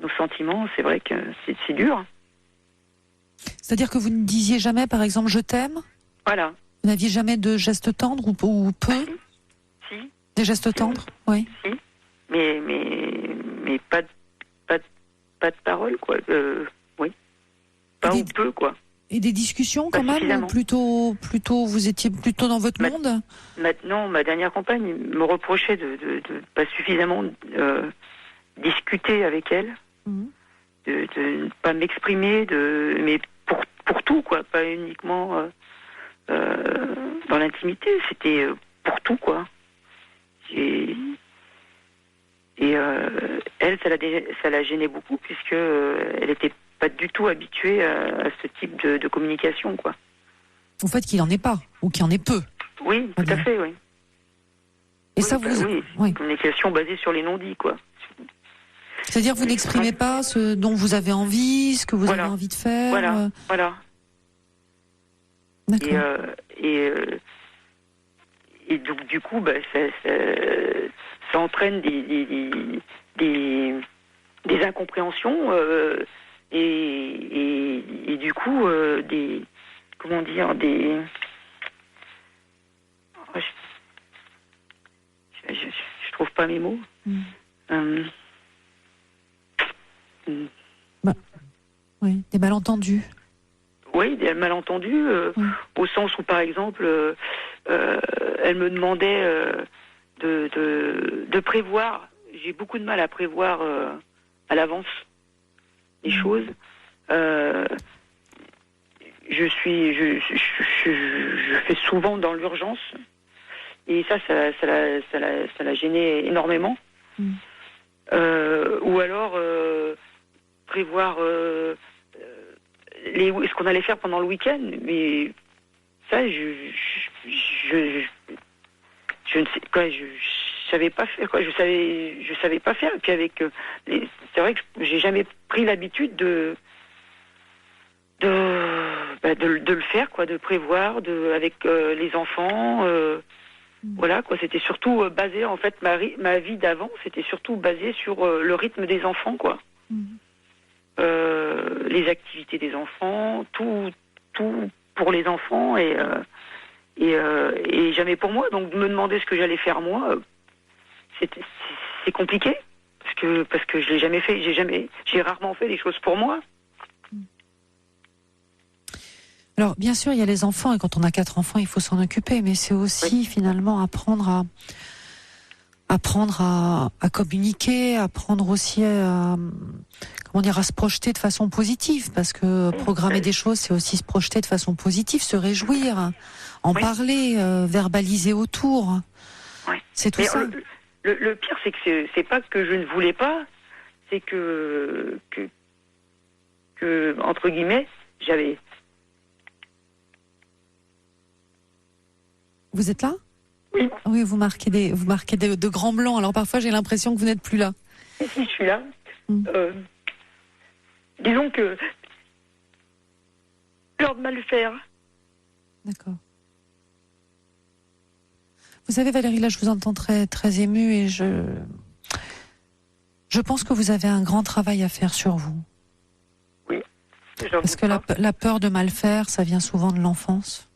Speaker 5: nos sentiments, c'est vrai que c'est dur.
Speaker 1: C'est-à-dire que vous ne disiez jamais, par exemple, je t'aime ?
Speaker 5: Voilà.
Speaker 1: Vous n'aviez jamais de geste tendre ou peu ? Des gestes tendres, oui.
Speaker 5: Si, mais pas de parole, quoi. Oui. Pas ou peu, quoi.
Speaker 1: Et des discussions quand
Speaker 5: Pas
Speaker 1: même, ou plutôt, vous étiez plutôt dans votre monde?
Speaker 5: Maintenant, ma dernière compagne me reprochait de pas suffisamment discuter avec elle, de ne pas m'exprimer, mais pour tout, quoi, pas uniquement dans l'intimité, c'était pour tout, quoi. Et elle, ça la gênait beaucoup, puisque elle était pas du tout habituée à ce type de communication, quoi.
Speaker 1: Au fait qu'il en ait pas, ou qu'il en ait peu.
Speaker 5: Oui, tout à fait, oui.
Speaker 1: Et ça, vous...
Speaker 5: Oui,
Speaker 1: oui.
Speaker 5: Communication basée sur les non-dits, quoi.
Speaker 1: C'est-à-dire vous n'exprimez pas ce dont vous avez envie, ce que vous avez envie de faire.
Speaker 5: Voilà.
Speaker 1: D'accord.
Speaker 5: Et donc du coup, ça entraîne des incompréhensions et du coup des, comment dire, des... Je trouve pas mes mots.
Speaker 1: Oui, des malentendus.
Speaker 5: Oui, des malentendus, au sens où, par exemple, elle me demandait de prévoir. J'ai beaucoup de mal à prévoir à l'avance les choses. Je fais souvent dans l'urgence, et ça la gênait énormément. Ou alors prévoir ce qu'on allait faire pendant le week-end, mais ça, je ne sais quoi, je savais pas faire, quoi, je savais pas faire. Et puis avec c'est vrai que j'ai jamais pris l'habitude de le faire, quoi, de prévoir, avec les enfants. Voilà, quoi, c'était surtout basé, en fait, ma vie d'avant, c'était surtout basé sur le rythme des enfants, quoi. Les activités des enfants, tout pour les enfants et jamais pour moi. Donc me demander ce que j'allais faire moi, c'est compliqué parce que je l'ai jamais fait. J'ai rarement fait des choses pour moi.
Speaker 1: Alors bien sûr, il y a les enfants, et quand on a 4 enfants, il faut s'en occuper, mais c'est aussi finalement apprendre à communiquer, apprendre aussi à se projeter de façon positive, parce que programmer des choses, c'est aussi se projeter de façon positive, se réjouir, en parler, verbaliser autour. C'est tout ça.
Speaker 5: Le pire, c'est que c'est pas que je ne voulais pas, c'est que entre guillemets, j'avais...
Speaker 1: Vous êtes là ?
Speaker 5: Oui.
Speaker 1: Oui, vous marquez de grands blancs. Alors parfois, j'ai l'impression que vous n'êtes plus là.
Speaker 5: Si, je suis là. Disons que peur de mal faire.
Speaker 1: D'accord. Vous savez, Valérie, là, je vous entends très, très émue, et je pense que vous avez un grand travail à faire sur vous.
Speaker 5: Oui.
Speaker 1: Parce que la peur de mal faire, ça vient souvent de l'enfance.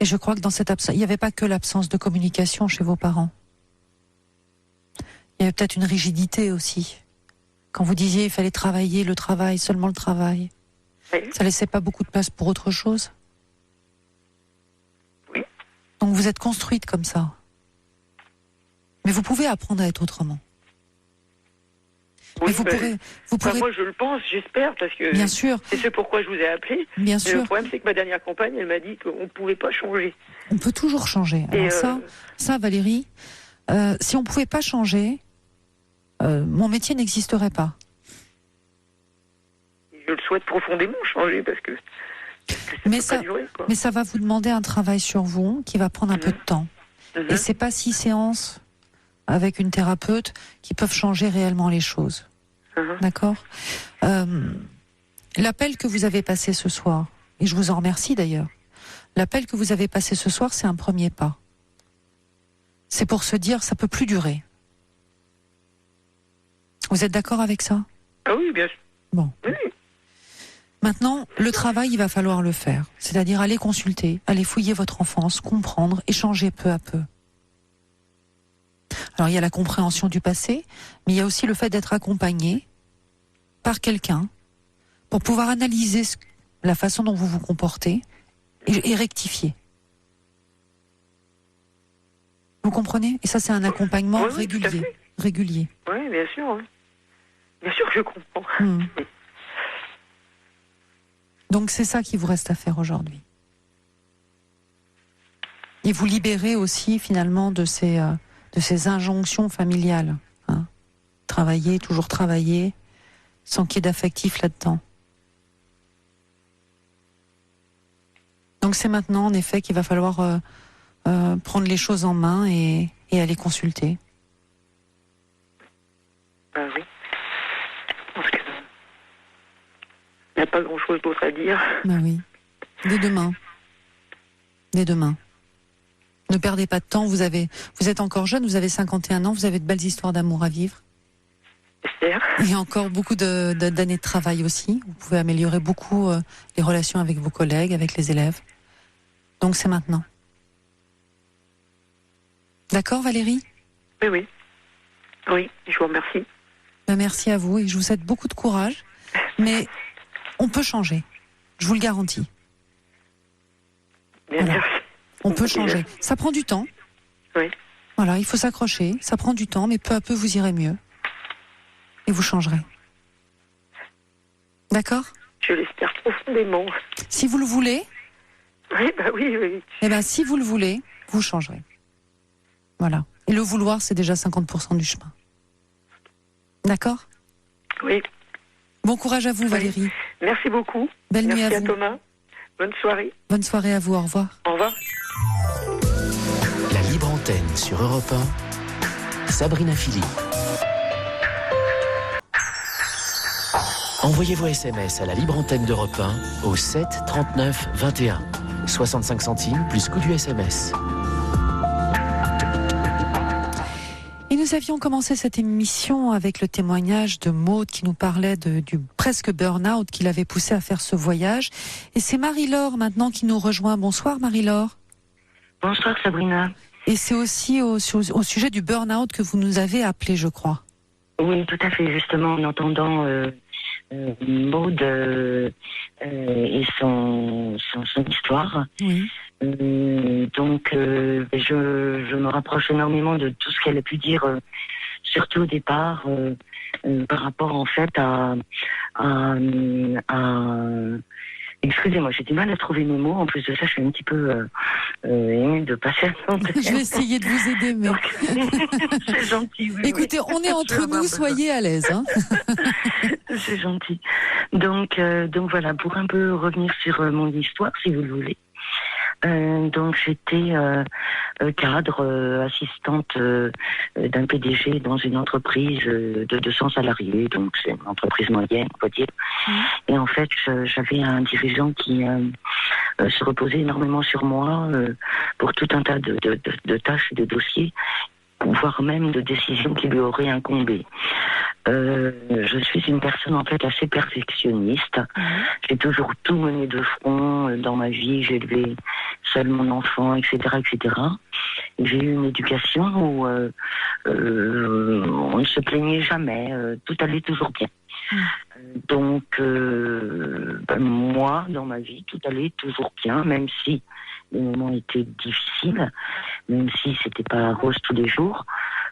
Speaker 1: Et je crois que dans cette absence, il n'y avait pas que l'absence de communication chez vos parents. Il y avait peut-être une rigidité aussi. Quand vous disiez il fallait travailler, le travail, seulement le travail. Oui. Ça laissait pas beaucoup de place pour autre chose.
Speaker 5: Oui.
Speaker 1: Donc vous êtes construite comme ça. Mais vous pouvez apprendre à être autrement.
Speaker 5: Oui,
Speaker 1: vous pourrez...
Speaker 5: moi je le pense, j'espère, parce que
Speaker 1: bien sûr.
Speaker 5: C'est ce pourquoi je vous ai appelé.
Speaker 1: Bien sûr.
Speaker 5: Le problème, c'est que ma dernière compagne, elle m'a dit qu'on ne pouvait pas changer.
Speaker 1: On peut toujours changer. Alors ça, Valérie, si on ne pouvait pas changer, mon métier n'existerait pas.
Speaker 5: Je le souhaite profondément changer, parce que ça peut pas durer, quoi.
Speaker 1: Mais ça va vous demander un travail sur vous qui va prendre un peu de temps. Et c'est pas 6 séances avec une thérapeute qui peuvent changer réellement les choses. D'accord ? L'appel que vous avez passé ce soir, et je vous en remercie d'ailleurs, l'appel que vous avez passé ce soir, c'est un premier pas. C'est pour se dire, ça peut plus durer. Vous êtes d'accord avec ça ?
Speaker 5: Ah oui, bien sûr.
Speaker 1: Bon.
Speaker 5: Oui.
Speaker 1: Maintenant, le travail, il va falloir le faire. C'est-à-dire aller consulter, aller fouiller votre enfance, comprendre, échanger peu à peu. Alors il y a la compréhension du passé, mais il y a aussi le fait d'être accompagné par quelqu'un pour pouvoir analyser la façon dont vous vous comportez et rectifier. Vous comprenez? Et ça, c'est un accompagnement régulier. Régulier.
Speaker 5: Oui, bien sûr. Oui. Bien sûr que je comprends.
Speaker 1: Donc c'est ça qui vous reste à faire aujourd'hui. Et vous libérer aussi finalement de ces injonctions familiales. Hein. Travailler, toujours travailler, sans qu'il y ait d'affectif là-dedans. Donc c'est maintenant en effet qu'il va falloir prendre les choses en main et aller consulter.
Speaker 5: Oui. Parce que il n'y a pas grand-chose d'autre à dire.
Speaker 1: Ben oui. Dès demain. Ne perdez pas de temps. Vous êtes encore jeune, vous avez 51 ans, vous avez de belles histoires d'amour à vivre.
Speaker 5: J'espère.
Speaker 1: Et encore beaucoup d'années de travail aussi. Vous pouvez améliorer beaucoup les relations avec vos collègues, avec les élèves. Donc c'est maintenant. D'accord, Valérie?
Speaker 5: Oui. Oui, je vous remercie.
Speaker 1: Ben merci à vous et je vous souhaite beaucoup de courage. Mais on peut changer. Je vous le garantis.
Speaker 5: Bien,
Speaker 1: voilà.
Speaker 5: merci.
Speaker 1: On peut changer. Ça prend du temps.
Speaker 5: Oui.
Speaker 1: Voilà, il faut s'accrocher. Ça prend du temps, mais peu à peu, vous irez mieux. Et vous changerez. D'accord?
Speaker 5: Je l'espère profondément.
Speaker 1: Si vous le voulez,
Speaker 5: oui.
Speaker 1: eh ben, si vous le voulez, vous changerez. Voilà. Et le vouloir, c'est déjà 50% du chemin. D'accord?
Speaker 5: Oui.
Speaker 1: Bon courage à vous, Valérie.
Speaker 5: Merci beaucoup.
Speaker 1: Belle nuit
Speaker 5: Merci
Speaker 1: à vous.
Speaker 5: Thomas. Bonne soirée.
Speaker 1: Bonne soirée à vous. Au revoir.
Speaker 5: Au revoir.
Speaker 2: La libre antenne sur Europe 1, Sabrina Philippe. Envoyez vos SMS à la libre antenne d'Europe 1 au 7 39 21. 65 centimes plus coût du SMS.
Speaker 1: Et nous avions commencé cette émission avec le témoignage de Maude qui nous parlait du presque burn-out qui l'avait poussé à faire ce voyage. Et c'est Marie-Laure maintenant qui nous rejoint. Bonsoir Marie-Laure.
Speaker 3: Bonsoir Sabrina.
Speaker 1: Et c'est aussi au sujet du burn-out que vous nous avez appelé, je crois.
Speaker 3: Oui, tout à fait. Justement, en entendant Maude et son histoire.
Speaker 1: Oui.
Speaker 3: Donc, je me rapproche énormément de tout ce qu'elle a pu dire, surtout au départ, par rapport en fait à excusez-moi, j'ai du mal à trouver mes mots. En plus de ça, je suis un petit peu émue de passer à l'antenne.
Speaker 1: Je vais essayer de vous aider, mais...
Speaker 3: C'est gentil. Oui,
Speaker 1: écoutez, on est entre nous, soyez à l'aise. Hein.
Speaker 3: C'est gentil. Donc voilà, pour un peu revenir sur mon histoire, si vous le voulez. Donc j'étais cadre, assistante d'un PDG dans une entreprise de 200 salariés, donc c'est une entreprise moyenne, on va dire. Et en fait, j'avais un dirigeant qui se reposait énormément sur moi pour tout un tas de tâches et de dossiers, voire même de décisions qui lui auraient incombé. Je suis une personne en fait assez perfectionniste. J'ai toujours tout mené de front dans ma vie. J'ai élevé seul mon enfant, etc., etc. Et j'ai eu une éducation où on ne se plaignait jamais. Tout allait toujours bien. Donc moi, dans ma vie, tout allait toujours bien, même si les moments étaient difficiles, même si c'était pas rose tous les jours.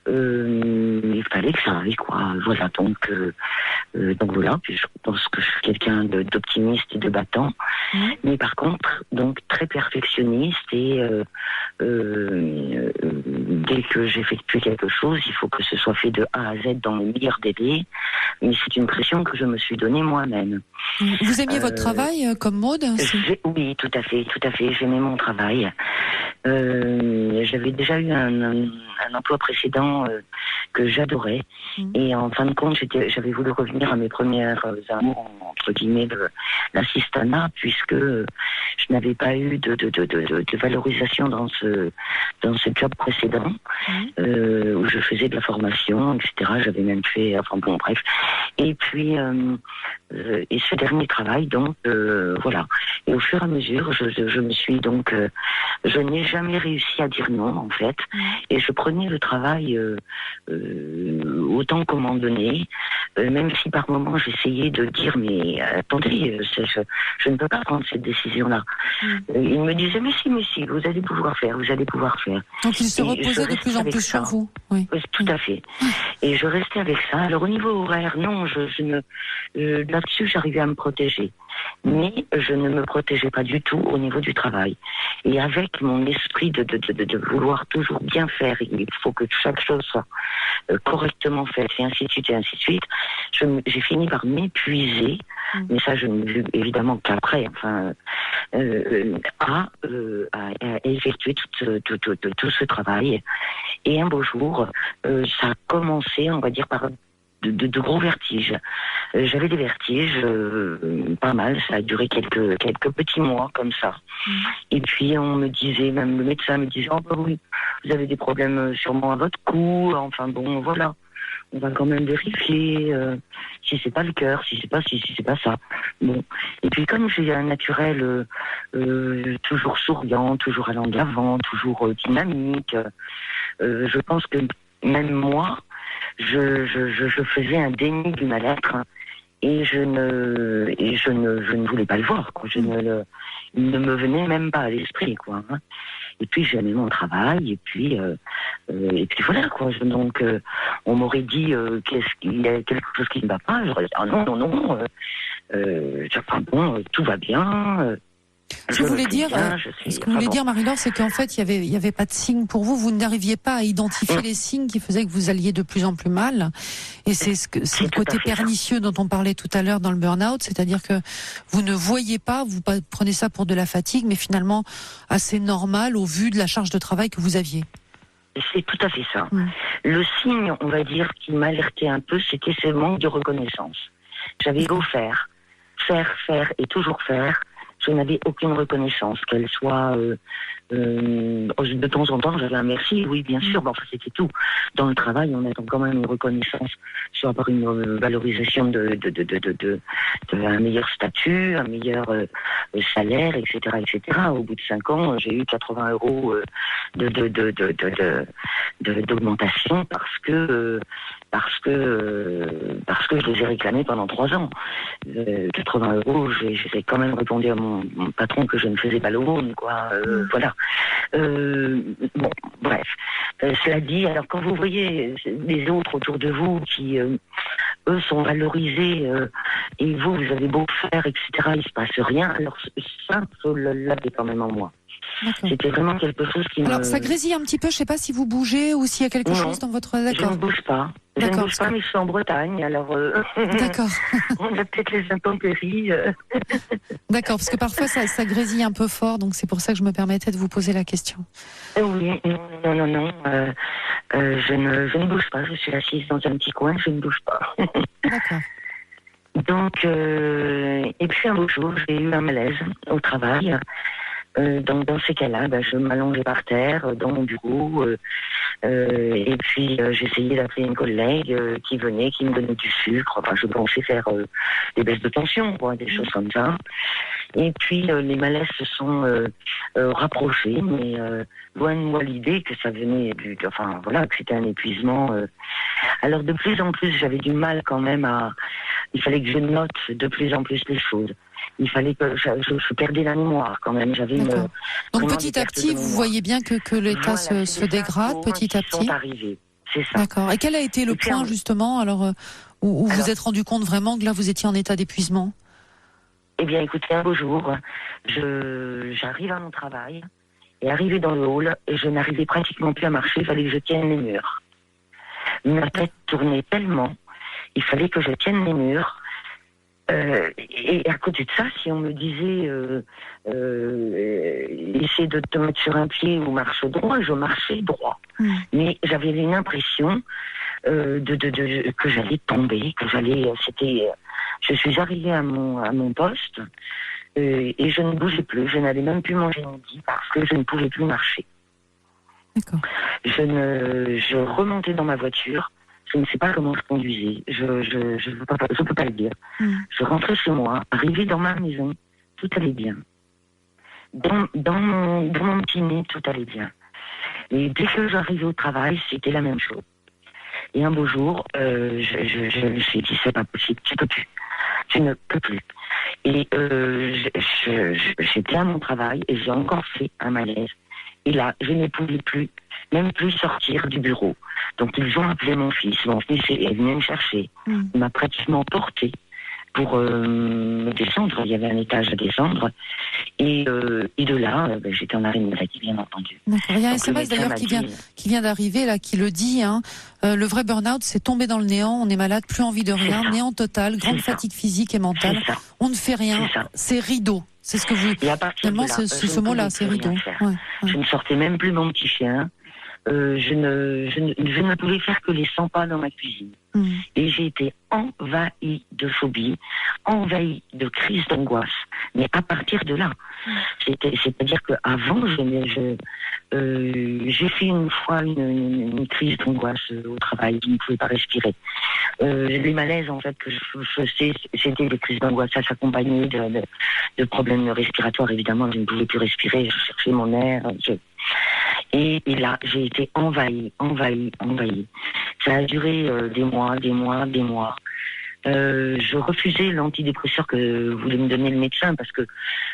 Speaker 3: Il fallait que ça arrive, quoi. Voilà, donc voilà. Puis je pense que je suis quelqu'un d'optimiste et de battant, mais par contre, donc très perfectionniste et dès que j'effectue quelque chose, il faut que ce soit fait de A à Z dans le meilleur délai. Mais c'est une pression que je me suis donnée moi-même.
Speaker 1: Vous aimiez votre travail comme Maude?
Speaker 3: Oui, tout à fait. J'aimais mon travail. J'avais déjà eu un emploi précédent que j'adorais. Et en fin de compte, j'avais voulu revenir à mes premières amours, entre guillemets, l'assistanat, puisque je n'avais pas eu de valorisation dans ce job précédent, où je faisais de la formation, etc. J'avais même fait, enfin bon, bref. Et puis, Et ce dernier travail, donc, voilà. Et au fur et à mesure, je me suis donc, je n'ai jamais réussi à dire non, en fait. Et je prenais le travail autant qu'on m'en donnait, même si par moments j'essayais de dire, mais attendez, je ne peux pas prendre cette décision-là. Il me disait, mais si, vous allez pouvoir faire.
Speaker 1: Donc il se reposait de plus en plus sur vous. Oui.
Speaker 3: Tout à fait. Et je restais avec ça. Alors au niveau horaire, non, je ne là-dessus j'arrivais à me protéger. Mais je ne me protégeais pas du tout au niveau du travail. Et avec mon esprit de vouloir toujours bien faire, il faut que chaque chose soit correctement faite, et ainsi de suite, j'ai fini par m'épuiser, mais ça je ne l'ai vu évidemment qu'après, enfin, à effectuer tout ce travail. Et un beau jour, ça a commencé, on va dire, par de gros vertiges. J'avais des vertiges, pas mal, ça a duré quelques petits mois comme ça. Et puis on me disait, même le médecin me disait, oh bah oui, vous avez des problèmes sûrement à votre cou, enfin bon, voilà. On va quand même vérifier si c'est pas le cœur, si c'est pas ça. Bon. Et puis comme j'ai un naturel toujours souriant, toujours allant de l'avant, toujours dynamique, je pense que même moi, je faisais un déni du mal-être et je ne voulais pas le voir, quoi. Il ne me venait même pas à l'esprit, quoi. Et puis j'aimais mon travail et puis voilà, quoi. Donc on m'aurait dit qu'il y a quelque chose qui ne va pas, j'aurais dit non, bon, tout va bien.
Speaker 1: Ce que vous voulez dire, Marie-Laure, c'est qu'en fait, il y avait pas de signe pour vous. Vous n'arriviez pas à identifier les signes qui faisaient que vous alliez de plus en plus mal. Et c'est le côté pernicieux dont on parlait tout à l'heure dans le burn-out, c'est-à-dire que vous ne voyez pas, vous prenez ça pour de la fatigue, mais finalement assez normal au vu de la charge de travail que vous aviez.
Speaker 3: C'est tout à fait ça. Le signe, on va dire, qui m'alertait un peu, c'était ce manque de reconnaissance. J'avais beau faire et toujours faire. Je n'avais aucune reconnaissance, qu'elle soit de temps en temps, j'avais un merci, oui bien sûr, mais enfin c'était tout. Dans le travail, on attend quand même une reconnaissance sur avoir une valorisation de un meilleur statut, un meilleur salaire, etc. Au bout de 5 ans, j'ai eu 80 € d'augmentation parce que je les ai réclamés pendant 3 ans. 80 €, j'ai quand même répondu à mon patron que je ne faisais pas l'aumône, quoi. Voilà. Bon, bref. Cela dit, alors quand vous voyez les autres autour de vous qui, eux, sont valorisés, et vous avez beau faire, etc., il se passe rien, alors ça, je l'avais quand même en moi.
Speaker 1: D'accord.
Speaker 3: C'était vraiment quelque chose qui
Speaker 1: Alors, ça grésille un petit peu, je ne sais pas si vous bougez ou s'il y a quelque chose dans votre... D'accord.
Speaker 3: Je ne bouge pas. Je ne bouge pas, mais je suis en Bretagne, alors...
Speaker 1: D'accord.
Speaker 3: On a peut-être les intempéries.
Speaker 1: D'accord, parce que parfois, ça grésille un peu fort, donc c'est pour ça que je me permettais de vous poser la question.
Speaker 3: Oui, non. Je ne bouge pas, je suis assise dans un petit coin, je ne bouge pas.
Speaker 1: D'accord.
Speaker 3: Donc, et puis un beau jour, j'ai eu un malaise au travail. Dans ces cas-là, je m'allongeais par terre dans mon bureau et puis j'essayais d'appeler une collègue qui venait, qui me donnait du sucre. Enfin, je pensais faire des baisses de tension, quoi, des choses comme ça. Et puis les malaises se sont rapprochés, mais loin de moi l'idée que ça venait que c'était un épuisement. Alors de plus en plus, j'avais du mal quand même il fallait que je note de plus en plus les choses. Il fallait que je perdais la mémoire quand même.
Speaker 1: Donc petit à petit, vous voyez bien que l'état se dégrade petit à petit.
Speaker 3: C'est ça.
Speaker 1: D'accord. Et quel a été le point justement alors où vous vous êtes rendu compte vraiment que là vous étiez en état d'épuisement?
Speaker 3: Eh bien, écoutez, un beau jour, j'arrive à mon travail et arrivé dans le hall, je n'arrivais pratiquement plus à marcher. Il fallait que je tienne les murs. Ma tête tournait tellement, il fallait que je tienne les murs. Et à côté de ça, si on me disait essaie de te mettre sur un pied ou marche droit, je marchais droit. Mais j'avais une impression que j'allais tomber, je suis arrivée à mon poste et je ne bougeais plus, je n'avais même plus manger midi parce que je ne pouvais plus marcher.
Speaker 1: D'accord.
Speaker 3: Je remontais dans ma voiture,
Speaker 6: Je ne sais pas comment je conduisais. Je peux pas le dire. Je rentrais chez moi, arrivée dans ma maison, tout allait bien. Dans mon petit nid, tout allait bien. Et dès que j'arrivais au travail, c'était la même chose. Et un beau jour, je me suis dit, c'est pas possible, tu peux plus. Tu ne peux plus. Et j'étais à mon travail et j'ai encore fait un malaise. Et là, je ne pouvais même plus sortir du bureau. Donc ils ont appelé mon fils. Mon fils est venu me chercher. Il m'a pratiquement porté pour me descendre. Il y avait un étage à descendre. Et de là, j'étais en arrêt maladie, bien entendu.
Speaker 1: D'accord. Il y a un
Speaker 6: Donc,
Speaker 1: SMS d'ailleurs qui vient d'arriver, là, qui le dit. Le vrai burn-out, c'est tomber dans le néant. On est malade, plus envie de rien, néant total, grande fatigue physique et mentale. On ne fait rien. C'est rideau. C'est ce que vous. Finalement, ce mot-là, c'est rideau. Ouais.
Speaker 6: Je ne sortais même plus mon petit chien. Je ne pouvais faire que les 100 pas dans ma cuisine. Et j'ai été envahie de phobie, envahie de crise d'angoisse. Mais à partir de là, c'est-à-dire qu'avant, j'ai fait une fois une crise d'angoisse au travail, je ne pouvais pas respirer. Les malaises, en fait, que je faisais, c'était des crises d'angoisse, ça s'accompagnait de problèmes respiratoires, évidemment, je ne pouvais plus respirer, je cherchais mon air, et là, j'ai été envahie. Ça a duré des mois. Je refusais l'antidépresseur que voulait me donner le médecin parce que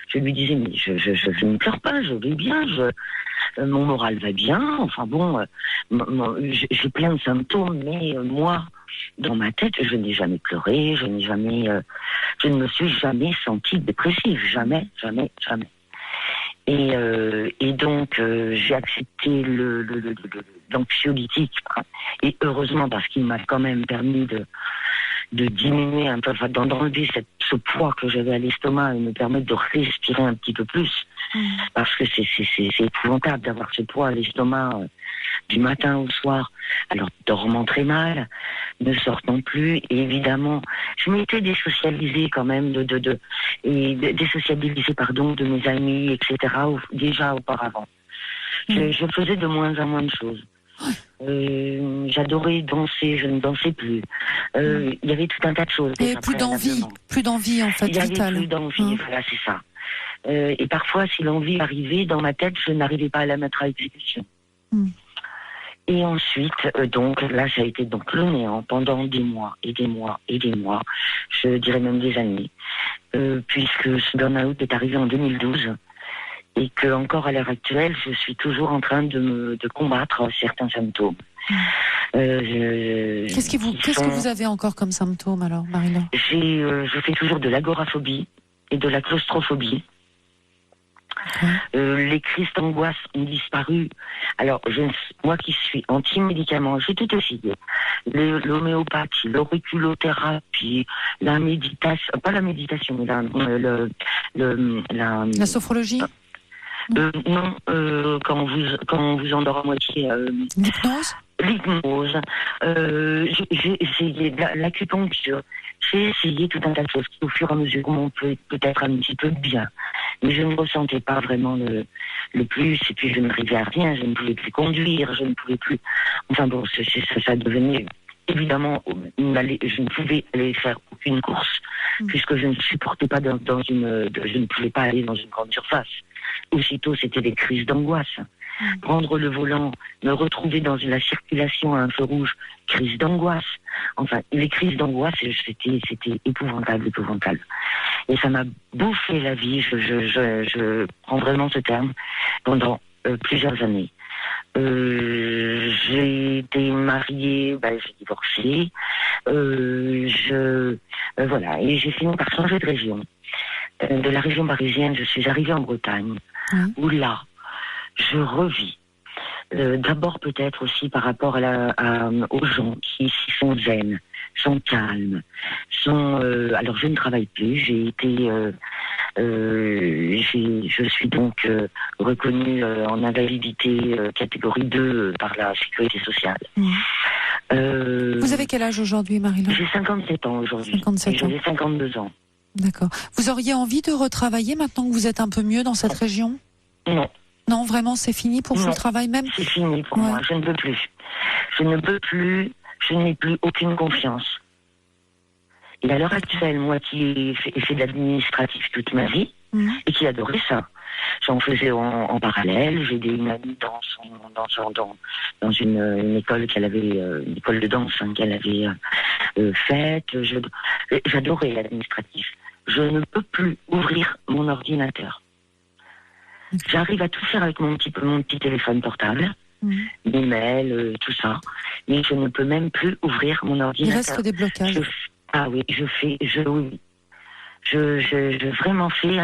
Speaker 6: je lui disais, mais je ne pleure pas, je vais bien, mon moral va bien, enfin bon, j'ai plein de symptômes, mais moi, dans ma tête, je n'ai jamais pleuré, je ne me suis jamais sentie dépressive, jamais. Et donc j'ai accepté l'anxiolytique, et heureusement parce qu'il m'a quand même permis de diminuer un peu, enfin, d'enlever ce poids que j'avais à l'estomac et me permettre de respirer un petit peu plus, parce que c'est épouvantable d'avoir ce poids à l'estomac du matin au soir, alors dormant très mal, ne sortant plus, et évidemment, je m'étais désocialisée quand même désocialisée de mes amis, etc. Déjà auparavant. Je faisais de moins en moins de choses. J'adorais danser, je ne dansais plus. Il y avait tout un tas de choses.
Speaker 1: Et plus d'envie en fait,
Speaker 6: il y avait
Speaker 1: vitale.
Speaker 6: Plus d'envie, voilà, c'est ça. Et parfois, si l'envie arrivait dans ma tête, je n'arrivais pas à la mettre à exécution. Et ensuite, donc là, ça a été donc le néant pendant des mois, je dirais même des années, puisque ce burn-out est arrivé en 2012 et que encore à l'heure actuelle, je suis toujours en train de combattre certains symptômes.
Speaker 1: Qu'est-ce que vous avez encore comme symptômes alors, Marie-Laure ?
Speaker 6: Je fais toujours de l'agoraphobie et de la claustrophobie. Les crises d'angoisse ont disparu. Alors, moi qui suis anti-médicaments, j'ai tout essayé. L'homéopathie, l'auriculothérapie, la méditation, pas la méditation,
Speaker 1: la sophrologie.
Speaker 6: Non, quand on vous endort à moitié. L'hypnose. J'ai essayé l'acupuncture. J'ai essayé tout un tas de choses qui, au fur et à mesure, m'ont peut-être un petit peu bien. Mais je ne ressentais pas vraiment le plus. Et puis, je n'arrivais à rien. Je ne pouvais plus conduire. Je ne pouvais plus. Enfin bon, ça devenait. Évidemment, je ne pouvais aller faire aucune course puisque je ne supportais pas je ne pouvais pas aller dans une grande surface. Aussitôt, c'était des crises d'angoisse. Prendre le volant, me retrouver dans la circulation à un feu rouge, crise d'angoisse. Enfin, les crises d'angoisse, c'était épouvantable. Et ça m'a bouffé la vie, je prends vraiment ce terme, pendant plusieurs années. J'ai été mariée, j'ai divorcé, voilà, et j'ai fini par changer de région. De la région parisienne, je suis arrivée en Bretagne, où là, je revis. D'abord peut-être aussi par rapport aux gens qui ici sont zen, sont calmes, alors je ne travaille plus, je suis donc reconnue en invalidité catégorie 2 par la sécurité sociale.
Speaker 1: Vous avez quel âge aujourd'hui, Marie-Laure ?
Speaker 6: J'ai 57 ans aujourd'hui.
Speaker 1: 57 ans.
Speaker 6: J'ai 52 ans.
Speaker 1: D'accord. Vous auriez envie de retravailler maintenant que vous êtes un peu mieux dans cette région ?
Speaker 6: Non.
Speaker 1: Non, vraiment, c'est fini pour vous le travail même ?
Speaker 6: C'est fini pour moi, je ne peux plus. Je ne peux plus je n'ai plus aucune confiance. Et à l'heure actuelle, moi qui ai fait de l'administratif toute ma vie, et qui adorais ça, j'en faisais en parallèle. J'ai aidé une amie dans une école qu'elle avait, une école de danse qu'elle avait faite. J'adorais l'administratif. Je ne peux plus ouvrir mon ordinateur. J'arrive à tout faire avec mon petit téléphone portable, mes mails, tout ça, mais je ne peux même plus ouvrir mon ordinateur.
Speaker 1: Il reste des blocages.
Speaker 6: Je vraiment fais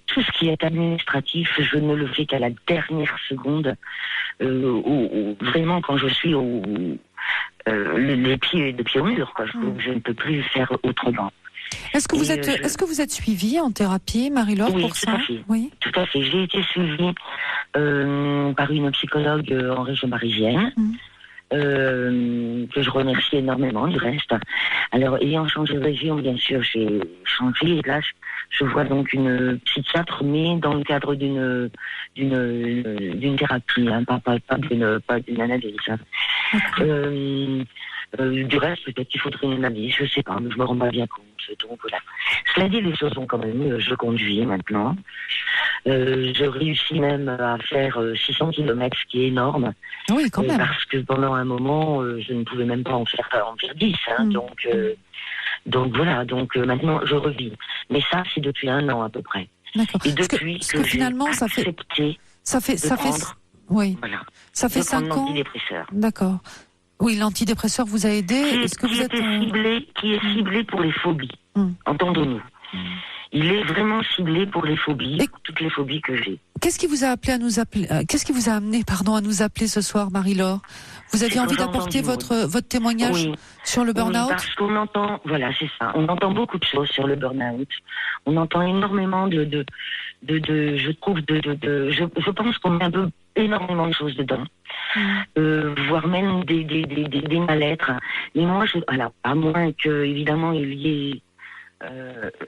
Speaker 6: tout ce qui est administratif, je ne le fais qu'à la dernière seconde, vraiment quand je suis les pieds au mur, quoi. Je ne peux plus faire autrement.
Speaker 1: Est-ce que vous êtes suivie en thérapie, Marie-Laure,
Speaker 6: oui,
Speaker 1: pour ça? Oui,
Speaker 6: tout à fait. J'ai été suivie par une psychologue en région parisienne, que je remercie énormément du reste. Alors, ayant changé de région, bien sûr, j'ai changé. Et là, je vois donc une psychiatre, mais dans le cadre d'une thérapie, pas d'une analyse. Du reste, peut-être qu'il faudrait une analyse, je sais pas, mais je me rends pas bien compte. Donc voilà. Cela dit, les choses ont quand même, je conduis maintenant. Je réussis même à faire 600 km, ce qui est énorme.
Speaker 1: Oui, quand même.
Speaker 6: Parce que pendant un moment, je ne pouvais même pas en faire 10. Donc voilà, maintenant je revis. Mais ça, c'est depuis 1 an à peu près.
Speaker 1: D'accord.
Speaker 6: Et depuis
Speaker 1: que finalement,
Speaker 6: accepté
Speaker 1: ça fait 5 ans.
Speaker 6: Antidépresseur.
Speaker 1: D'accord. Oui, l'antidépresseur vous a aidé. Est-ce que vous êtes
Speaker 6: qui est ciblé pour les phobies? Entendons-nous. Il est vraiment ciblé pour les phobies, pour toutes les phobies que j'ai.
Speaker 1: Qu'est-ce qui vous a amené à nous appeler ce soir, Marie-Laure? Vous aviez envie d'apporter votre témoignage sur le burn-out?
Speaker 6: Oui, parce qu'on entend, voilà, c'est ça. On entend beaucoup de choses sur le burn-out. On entend énormément je pense qu'on met un peu énormément de choses dedans. Voire même des mal-être. Mais moi, alors, à moins que, évidemment, il y ait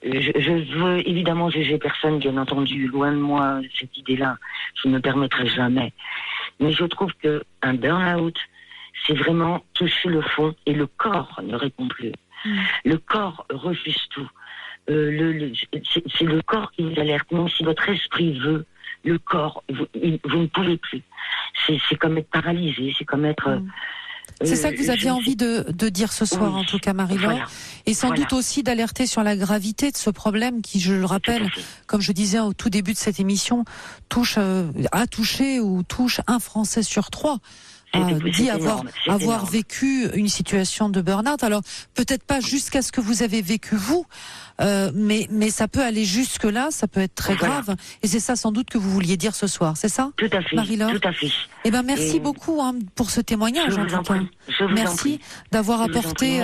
Speaker 6: je veux évidemment juger personne, bien entendu, loin de moi cette idée-là, je ne me permettrai jamais. Mais je trouve qu'un burn-out, c'est vraiment toucher le fond et le corps ne répond plus. Le corps refuse tout. C'est le corps qui vous alerte, même si votre esprit veut, le corps, vous ne pouvez plus. C'est comme être paralysé, c'est comme être...
Speaker 1: C'est ça que vous aviez envie de dire ce soir, en tout cas, Marie-Laure.
Speaker 6: Voilà.
Speaker 1: Et sans doute aussi d'alerter sur la gravité de ce problème qui, je le rappelle, comme je disais au tout début de cette émission, a touché ou touche un Français sur 3. Dit avoir vécu une situation de burn-out. Alors, peut-être pas jusqu'à ce que vous avez vécu vous, mais ça peut aller jusque-là, ça peut être très grave. Et c'est ça sans doute que vous vouliez dire ce soir, c'est ça,
Speaker 6: tout à fait,
Speaker 1: Marie-Laure?
Speaker 6: Tout à fait.
Speaker 1: Eh ben, merci beaucoup pour ce témoignage. Merci d'avoir apporté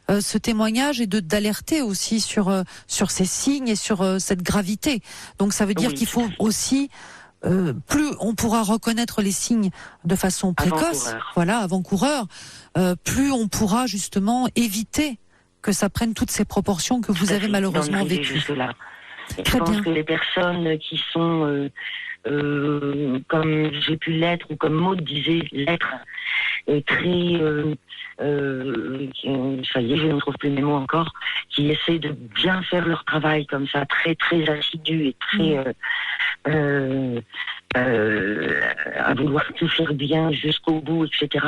Speaker 1: ce témoignage et d'alerter aussi sur ces signes et sur cette gravité. Donc ça veut dire qu'il faut aussi... plus on pourra reconnaître les signes de façon précoce, avant-coureur, plus on pourra justement éviter que ça prenne toutes ces proportions que vous avez malheureusement vécues.
Speaker 6: Je pense que les personnes qui sont, comme j'ai pu l'être, ou comme Maud disait, l'être, très... ça y est, je ne trouve plus mes mots encore, qui essaient de bien faire leur travail comme ça, très très assidu et très à vouloir tout faire bien jusqu'au bout, etc.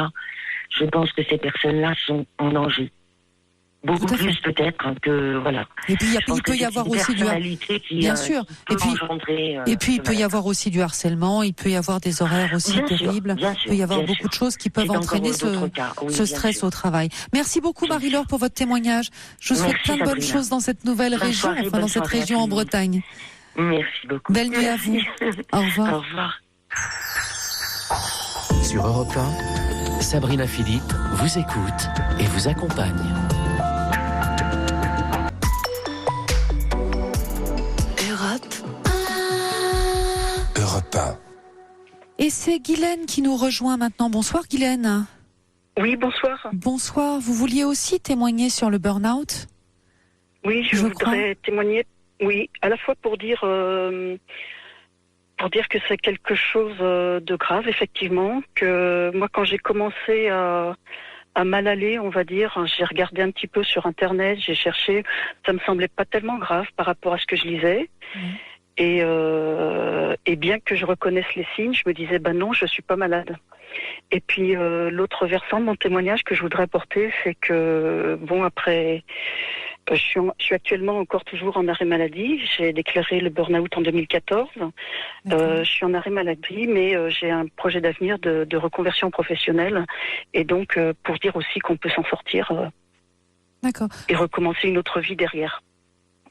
Speaker 6: Je pense que ces personnes-là sont en danger. Beaucoup plus peut-être que voilà.
Speaker 1: Et puis il peut y avoir aussi bien sûr. Et puis il peut y avoir aussi du harcèlement. Il peut y avoir des horaires aussi terribles. Il peut y avoir beaucoup de choses qui peuvent entraîner ce stress au travail. Merci beaucoup Marie-Laure pour votre témoignage. Je vous souhaite plein de bonnes choses dans cette nouvelle région, dans cette région en Bretagne.
Speaker 6: Merci beaucoup.
Speaker 1: Belle nuit à vous. Au revoir.
Speaker 6: Au revoir.
Speaker 2: Sur Europe 1, Sabrina Philippe vous écoute et vous accompagne.
Speaker 7: Europe 1.
Speaker 1: Et c'est Guylaine qui nous rejoint maintenant. Bonsoir Guylaine.
Speaker 8: Oui, bonsoir.
Speaker 1: Bonsoir. Vous vouliez aussi témoigner sur le burn-out?
Speaker 8: Oui, je voudrais témoigner. Oui, à la fois pour dire que c'est quelque chose de grave, effectivement. Que moi, quand j'ai commencé à à mal aller, on va dire. J'ai regardé un petit peu sur Internet, j'ai cherché. Ça me semblait pas tellement grave par rapport à ce que je lisais. Et bien que je reconnaisse les signes, je me disais, non, je suis pas malade. Et puis l'autre versant de mon témoignage que je voudrais apporter, c'est que, après... Je suis actuellement encore toujours en arrêt maladie. J'ai déclaré le burn-out en 2014. Je suis en arrêt maladie, mais j'ai un projet d'avenir de reconversion professionnelle. Et donc, pour dire aussi qu'on peut s'en sortir et recommencer une autre vie derrière.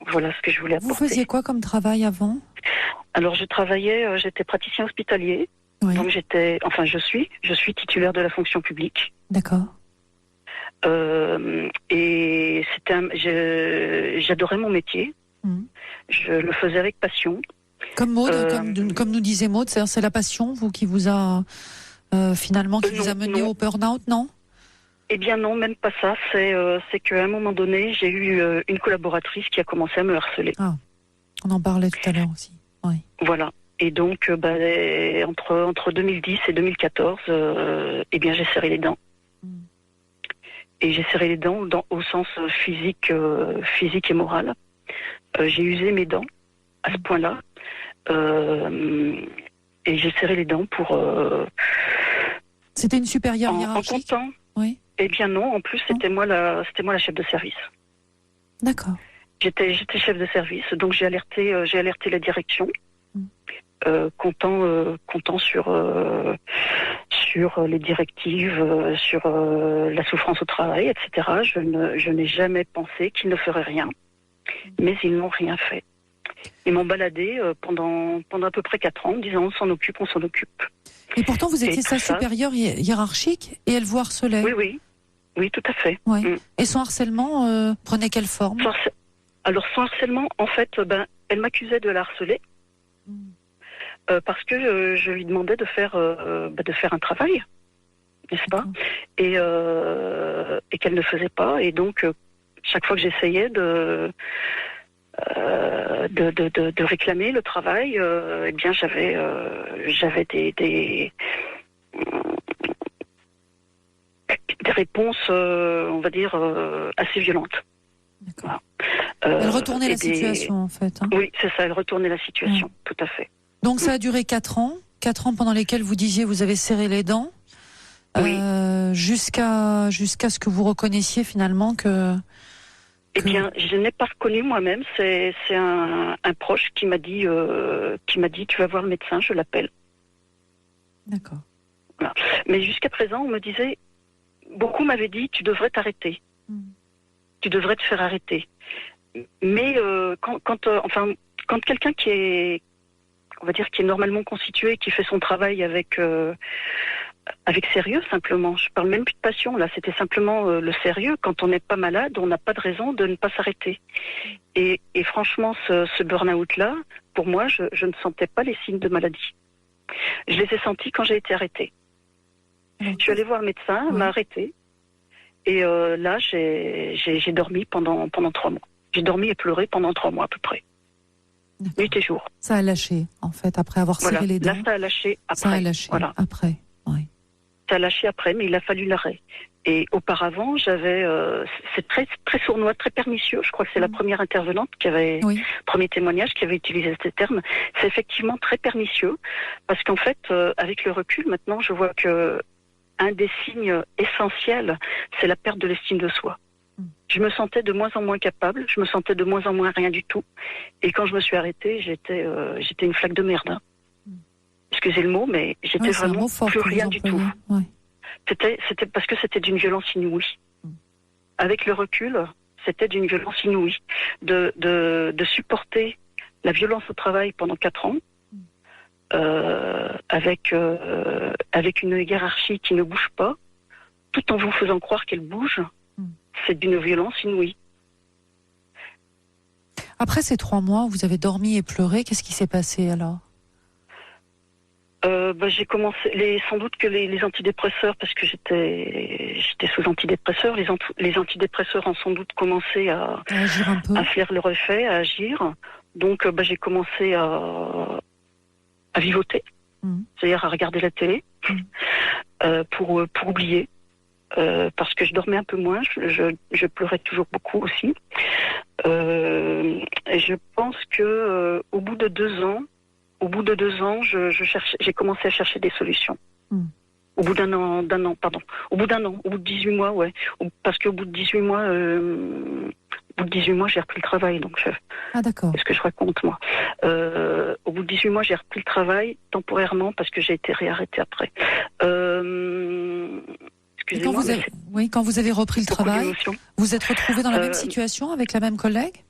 Speaker 8: Voilà ce que je voulais apporter.
Speaker 1: Vous faisiez quoi comme travail avant?
Speaker 8: Alors, j'étais praticien hospitalier.
Speaker 1: Oui.
Speaker 8: Donc, je suis titulaire de la fonction publique.
Speaker 1: D'accord.
Speaker 8: Et j'adorais mon métier. Je le faisais avec passion.
Speaker 1: Comme Maud, comme nous disait Maud, c'est la passion qui vous a vous a mené au burn-out, non?
Speaker 8: Eh bien non, même pas ça. C'est qu'à un moment donné, j'ai eu une collaboratrice qui a commencé à me harceler.
Speaker 1: Ah, on en parlait tout à l'heure aussi. Oui.
Speaker 8: Voilà. Et donc, entre 2010 et 2014, j'ai serré les dents. Et j'ai serré les dents au sens physique et moral. J'ai usé mes dents à ce point-là. Et j'ai serré les dents pour...
Speaker 1: C'était une supérieure hiérarchique?
Speaker 8: En comptant.
Speaker 1: Oui.
Speaker 8: Eh bien non, en plus c'était moi la chef de service.
Speaker 1: D'accord.
Speaker 8: J'étais chef de service, donc j'ai alerté la direction, comptant sur les directives, sur la souffrance au travail, etc. Je n'ai jamais pensé qu'ils ne feraient rien, mais ils n'ont rien fait. Ils m'ont baladé pendant à peu près 4 ans, en disant on s'en occupe.
Speaker 1: Et pourtant vous étiez sa supérieure hiérarchique et elle vous harcelait.
Speaker 8: Oui, tout à fait.
Speaker 1: Oui. Et son harcèlement prenait quelle forme?
Speaker 8: Alors son harcèlement, en fait, elle m'accusait de la harceler. Parce que je lui demandais de faire un travail, n'est-ce pas, et qu'elle ne faisait pas, et donc chaque fois que j'essayais de réclamer le travail, j'avais des réponses, on va dire, assez violentes.
Speaker 1: D'accord. Voilà. Elle retournait la situation, en fait. Hein.
Speaker 8: Oui, c'est ça, elle retournait la situation, tout à fait.
Speaker 1: Donc ça a duré 4 ans pendant lesquels vous disiez vous avez serré les dents, jusqu'à ce que vous reconnaissiez finalement que...
Speaker 8: Eh bien, je n'ai pas reconnu moi-même, c'est un proche qui m'a dit tu vas voir le médecin, je l'appelle.
Speaker 1: D'accord.
Speaker 8: Voilà. Mais jusqu'à présent, on me disait, beaucoup m'avaient dit tu devrais t'arrêter. Tu devrais te faire arrêter. Mais quand quelqu'un qui est normalement constitué, qui fait son travail avec sérieux simplement. Je parle même plus de passion, là, c'était simplement le sérieux. Quand on n'est pas malade, on n'a pas de raison de ne pas s'arrêter. Et franchement, ce burn-out-là, pour moi, je ne sentais pas les signes de maladie. Je les ai sentis quand j'ai été arrêtée. Je suis allée voir le médecin, elle m'a arrêtée. Et là, j'ai dormi pendant 3 mois. J'ai dormi et pleuré pendant 3 mois à peu près. Nuit et jour.
Speaker 1: Ça a lâché, en fait, après avoir serré les dents.
Speaker 8: Là, ça a lâché après.
Speaker 1: Ça a lâché après, oui.
Speaker 8: Ça a lâché après, mais il a fallu l'arrêt. Et auparavant, c'est très, très sournois, très pernicieux. Je crois que c'est la première intervenante premier témoignage qui avait utilisé ce terme. C'est effectivement très pernicieux, parce qu'en fait, avec le recul, maintenant, je vois que un des signes essentiels, c'est la perte de l'estime de soi. Je me sentais de moins en moins capable, je me sentais de moins en moins rien du tout. Et quand je me suis arrêtée, j'étais une flaque de merde. Hein. Excusez le mot, mais j'étais vraiment plus rien du tout.
Speaker 1: Ouais.
Speaker 8: C'était parce que c'était d'une violence inouïe. Avec le recul, c'était d'une violence inouïe. De supporter la violence au travail pendant 4 ans, avec une hiérarchie qui ne bouge pas, tout en vous faisant croire qu'elle bouge, c'est d'une violence inouïe.
Speaker 1: Après ces 3 mois, vous avez dormi et pleuré. Qu'est-ce qui s'est passé alors?
Speaker 8: J'ai commencé sans doute que les antidépresseurs, parce que j'étais sous antidépresseurs, les antidépresseurs ont sans doute commencé à
Speaker 1: agir un peu,
Speaker 8: à faire leur effet, à agir. Donc j'ai commencé à vivoter, c'est-à-dire à regarder la télé pour oublier. parce que je dormais un peu moins, je pleurais toujours beaucoup aussi. Et je pense que au bout de 2 ans, j'ai commencé à chercher des solutions. Au bout d'un an, pardon. Au bout de 18 mois, ouais. Parce qu'au bout de 18 mois, j'ai repris le travail. Donc,
Speaker 1: ah, d'accord.
Speaker 8: Qu'est-ce que je raconte, moi? Au bout de 18 mois, j'ai repris le travail temporairement parce que j'ai été réarrêtée après. Excusez-moi.
Speaker 1: Quand vous avez repris le travail, vous êtes retrouvée dans la même situation avec la même collègue?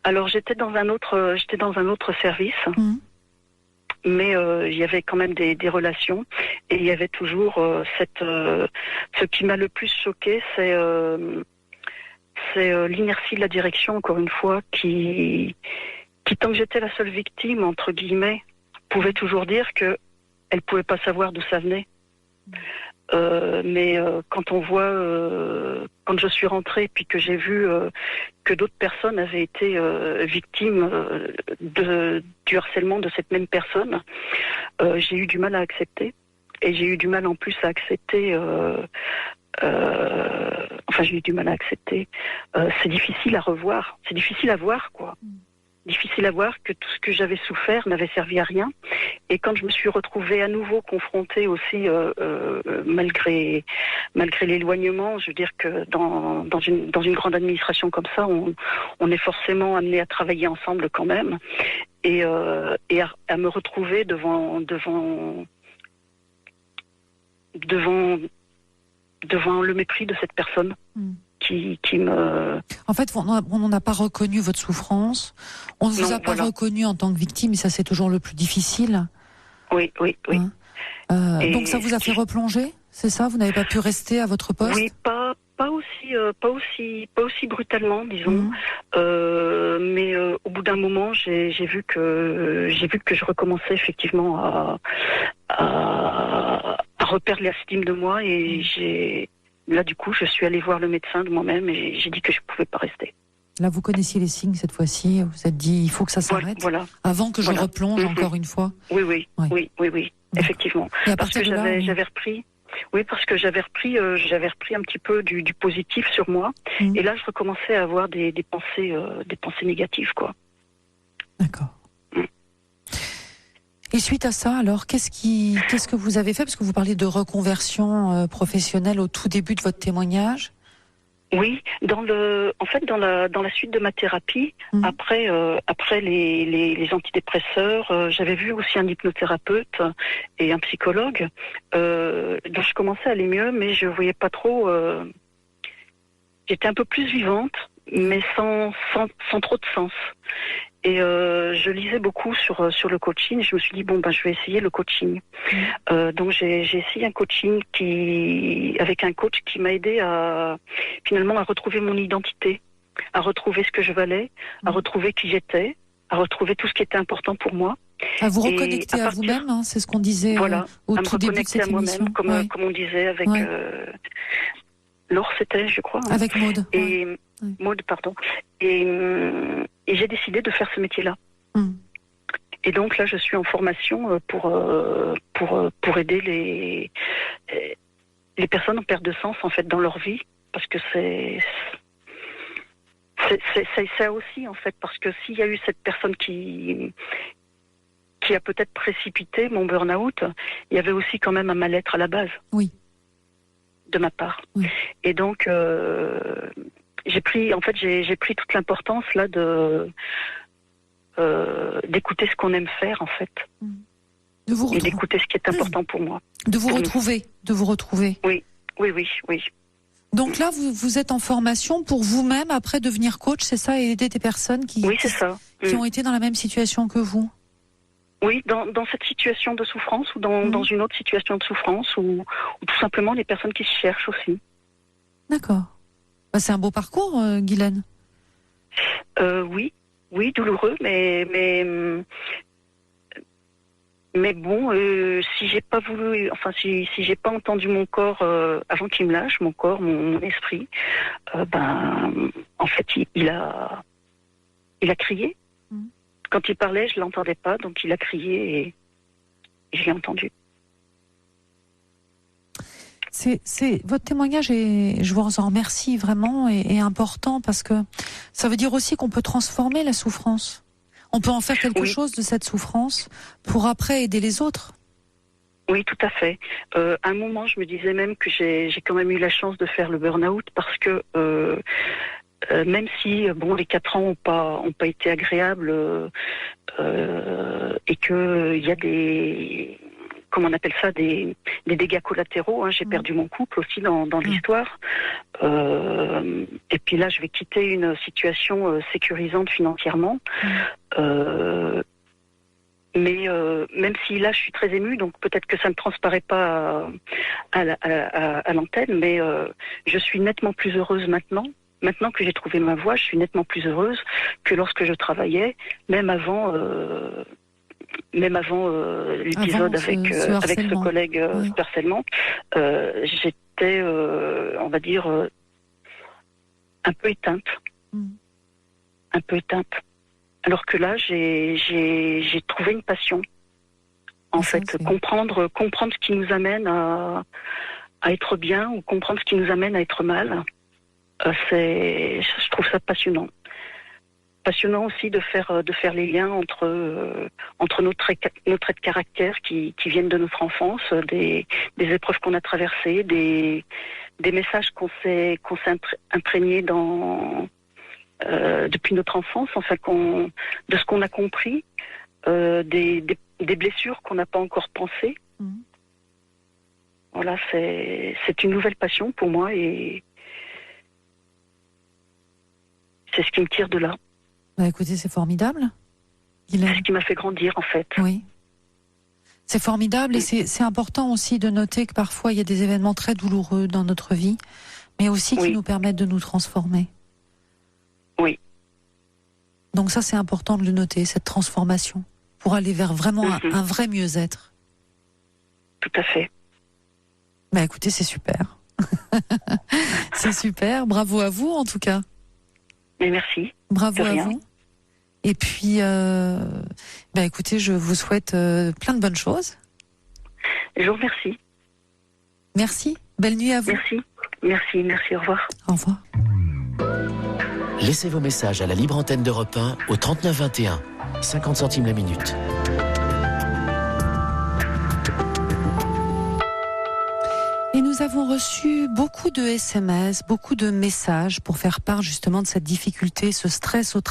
Speaker 8: Alors, j'étais dans un autre service. Mais il y avait quand même des relations et il y avait toujours ce qui m'a le plus choqué, c'est l'inertie de la direction, encore une fois, qui tant que j'étais la seule victime, entre guillemets, pouvait toujours dire que elle pouvait pas savoir d'où ça venait. Mais quand on voit, quand je suis rentrée, puis que j'ai vu que d'autres personnes avaient été victimes du harcèlement de cette même personne, j'ai eu du mal à accepter. Et j'ai eu du mal en plus à accepter... j'ai eu du mal à accepter. C'est difficile à revoir. C'est difficile à voir, quoi. Difficile à voir que tout ce que j'avais souffert n'avait servi à rien. Et quand je me suis retrouvée à nouveau confrontée aussi, malgré l'éloignement, je veux dire que dans une grande administration comme ça, on est forcément amené à travailler ensemble quand même, et à me retrouver devant le mépris de cette personne. Qui me...
Speaker 1: En fait, on n'a pas reconnu votre souffrance, on ne vous a pas reconnu en tant que victime, et ça c'est toujours le plus difficile.
Speaker 8: Oui.
Speaker 1: Donc ça vous a fait replonger, c'est ça? Vous n'avez pas pu rester à votre poste?
Speaker 8: Oui, pas aussi brutalement, disons. Mais au bout d'un moment, j'ai vu que je recommençais effectivement à reperdre l'estime de moi, et là, du coup, je suis allée voir le médecin de moi-même et j'ai dit que je ne pouvais pas rester.
Speaker 1: Là, vous connaissiez les signes cette fois-ci. Vous vous êtes dit, il faut que ça s'arrête.
Speaker 8: Voilà.
Speaker 1: Avant que je replonge encore une fois.
Speaker 8: Oui, effectivement. Parce que j'avais repris. Oui, parce que j'avais repris un petit peu du positif sur moi. Et là, je recommençais à avoir des pensées négatives, quoi.
Speaker 1: D'accord. Et suite à ça, alors, qu'est-ce que vous avez fait? Parce que vous parlez de reconversion professionnelle au tout début de votre témoignage.
Speaker 8: Oui, dans la suite de ma thérapie, après les antidépresseurs, j'avais vu aussi un hypnothérapeute et un psychologue. Donc je commençais à aller mieux, mais je voyais pas trop. J'étais un peu plus vivante, mais sans trop de sens. Et je lisais beaucoup sur le coaching. Je me suis dit je vais essayer le coaching. Donc j'ai essayé un coaching avec un coach qui m'a aidé à retrouver mon identité, à retrouver ce que je valais, à retrouver qui j'étais, à retrouver tout ce qui était important pour moi.
Speaker 1: À vous reconnecter à vous-même, hein, c'est ce qu'on disait au tout début de cette émission.
Speaker 8: Comme on disait avec Laure, c'était, je crois.
Speaker 1: Avec Maude.
Speaker 8: Maude, pardon. Et j'ai décidé de faire ce métier-là. Et donc là, je suis en formation pour aider les personnes en perte de sens, en fait, dans leur vie, parce que c'est ça aussi, en fait, parce que s'il y a eu cette personne qui a peut-être précipité mon burn-out, il y avait aussi quand même un mal-être à la base.
Speaker 1: Oui.
Speaker 8: De ma part. Oui. Et donc j'ai pris toute l'importance là d'écouter ce qu'on aime faire, en fait. Et d'écouter ce qui est important pour moi.
Speaker 1: De vous retrouver.
Speaker 8: Oui.
Speaker 1: Donc là, vous êtes en formation pour vous-même après devenir coach, c'est ça, et aider des personnes qui ont été dans la même situation que vous.
Speaker 8: Oui, dans cette situation de souffrance ou dans une autre situation de souffrance ou tout simplement les personnes qui se cherchent aussi.
Speaker 1: D'accord. C'est un beau parcours, Guylaine.
Speaker 8: Oui, douloureux, mais bon, si j'ai pas voulu, si j'ai pas entendu mon corps avant qu'il me lâche, mon corps, mon esprit, en fait, il a crié. Quand il parlait, je l'entendais pas, donc il a crié et je l'ai entendu.
Speaker 1: Votre témoignage est, je vous en remercie vraiment, est important parce que ça veut dire aussi qu'on peut transformer la souffrance. On peut en faire quelque chose de cette souffrance pour après aider les autres.
Speaker 8: Oui, tout à fait. À un moment, je me disais même que j'ai quand même eu la chance de faire le burn-out parce que même si les 4 ans ont pas été agréables et que il y a des, comment on appelle ça, des dégâts collatéraux. J'ai perdu mon couple aussi dans l'histoire. Et puis là, je vais quitter une situation sécurisante financièrement. Mais même si là, je suis très émue, donc peut-être que ça ne transparaît pas à l'antenne, mais je suis nettement plus heureuse maintenant. Maintenant que j'ai trouvé ma voie, je suis nettement plus heureuse que lorsque je travaillais, même avant l'épisode avec ce collègue harcèlement. J'étais, on va dire, un peu éteinte. Un peu éteinte. Alors que là, j'ai trouvé une passion. En fait, comprendre ce qui nous amène à être bien ou comprendre ce qui nous amène à être mal. Je trouve ça passionnant. Passionnant aussi de faire les liens entre nos traits de caractère qui viennent de notre enfance, des épreuves qu'on a traversées, des messages qu'on s'est imprégnés depuis notre enfance, enfin de ce qu'on a compris, des blessures qu'on n'a pas encore pensées. Voilà, c'est une nouvelle passion pour moi et c'est ce qui me tire de là.
Speaker 1: Bah écoutez, c'est formidable.
Speaker 8: C'est ce qui m'a fait grandir, en fait.
Speaker 1: Oui. C'est formidable et c'est important aussi de noter que parfois il y a des événements très douloureux dans notre vie, mais aussi qui nous permettent de nous transformer.
Speaker 8: Oui.
Speaker 1: Donc ça, c'est important de le noter, cette transformation, pour aller vers vraiment un vrai mieux-être.
Speaker 8: Tout à fait.
Speaker 1: Bah écoutez, c'est super. C'est super. Bravo à vous, en tout cas.
Speaker 8: Mais merci.
Speaker 1: Bravo à vous. Et puis, écoutez, je vous souhaite plein de bonnes choses.
Speaker 8: Je vous remercie.
Speaker 1: Merci. Belle nuit à vous.
Speaker 8: Merci, au revoir.
Speaker 1: Au revoir.
Speaker 2: Laissez vos messages à la libre antenne d'Europe 1 au 39 21, 50 centimes la minute.
Speaker 1: Et nous avons reçu beaucoup de SMS, beaucoup de messages pour faire part justement de cette difficulté, ce stress au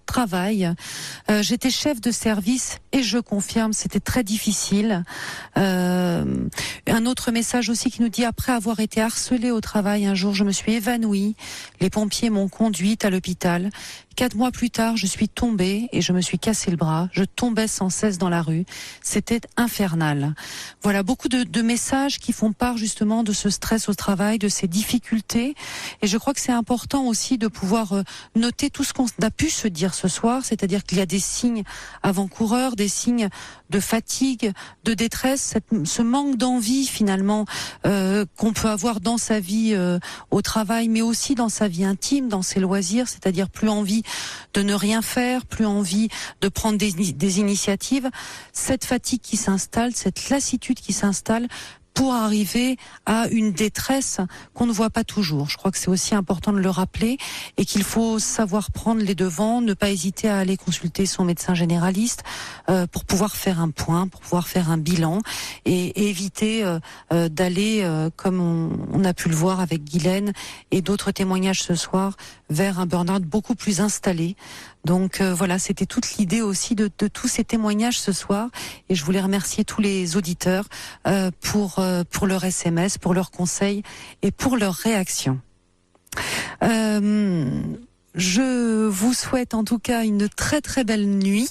Speaker 1: travail. J'étais chef de service et je confirme, c'était très difficile. Un autre message aussi qui nous dit: après avoir été harcelée au travail, un jour je me suis évanouie. Les pompiers m'ont conduite à l'hôpital. 4 mois plus tard, je suis tombée et je me suis cassé le bras. Je tombais sans cesse dans la rue. C'était infernal. Voilà, beaucoup de messages qui font part justement de ce stress au travail, de ces difficultés. Et je crois que c'est important aussi de pouvoir noter tout ce qu'on a pu se dire ce soir, c'est-à-dire qu'il y a des signes avant-coureurs, des signes de fatigue, de détresse, ce manque d'envie finalement qu'on peut avoir dans sa vie au travail, mais aussi dans sa vie intime, dans ses loisirs, c'est-à-dire plus envie de ne rien faire, plus envie de prendre des initiatives, cette fatigue qui s'installe, cette lassitude qui s'installe pour arriver à une détresse qu'on ne voit pas toujours. Je crois que c'est aussi important de le rappeler et qu'il faut savoir prendre les devants, ne pas hésiter à aller consulter son médecin généraliste pour pouvoir faire un point, pour pouvoir faire un bilan et éviter d'aller, comme on a pu le voir avec Guylaine et d'autres témoignages ce soir, vers un burn-out beaucoup plus installé. Donc voilà, c'était toute l'idée aussi de tous ces témoignages ce soir et je voulais remercier tous les auditeurs pour leur SMS, pour leurs conseils et pour leurs réactions. Je vous souhaite en tout cas une très très belle nuit.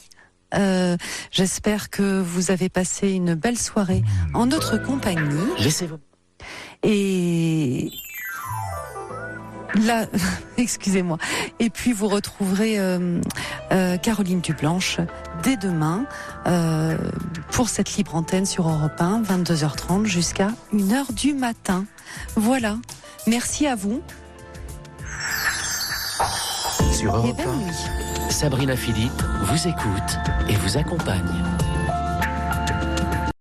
Speaker 1: J'espère que vous avez passé une belle soirée en notre compagnie.
Speaker 2: Laissez-vous.
Speaker 1: Et là, excusez-moi. Et puis vous retrouverez Caroline Dublanche dès demain pour cette libre antenne sur Europe 1, 22h30 jusqu'à 1h du matin. Voilà. Merci à vous.
Speaker 2: Sur Europe 1, Sabrina Philippe vous écoute et vous accompagne.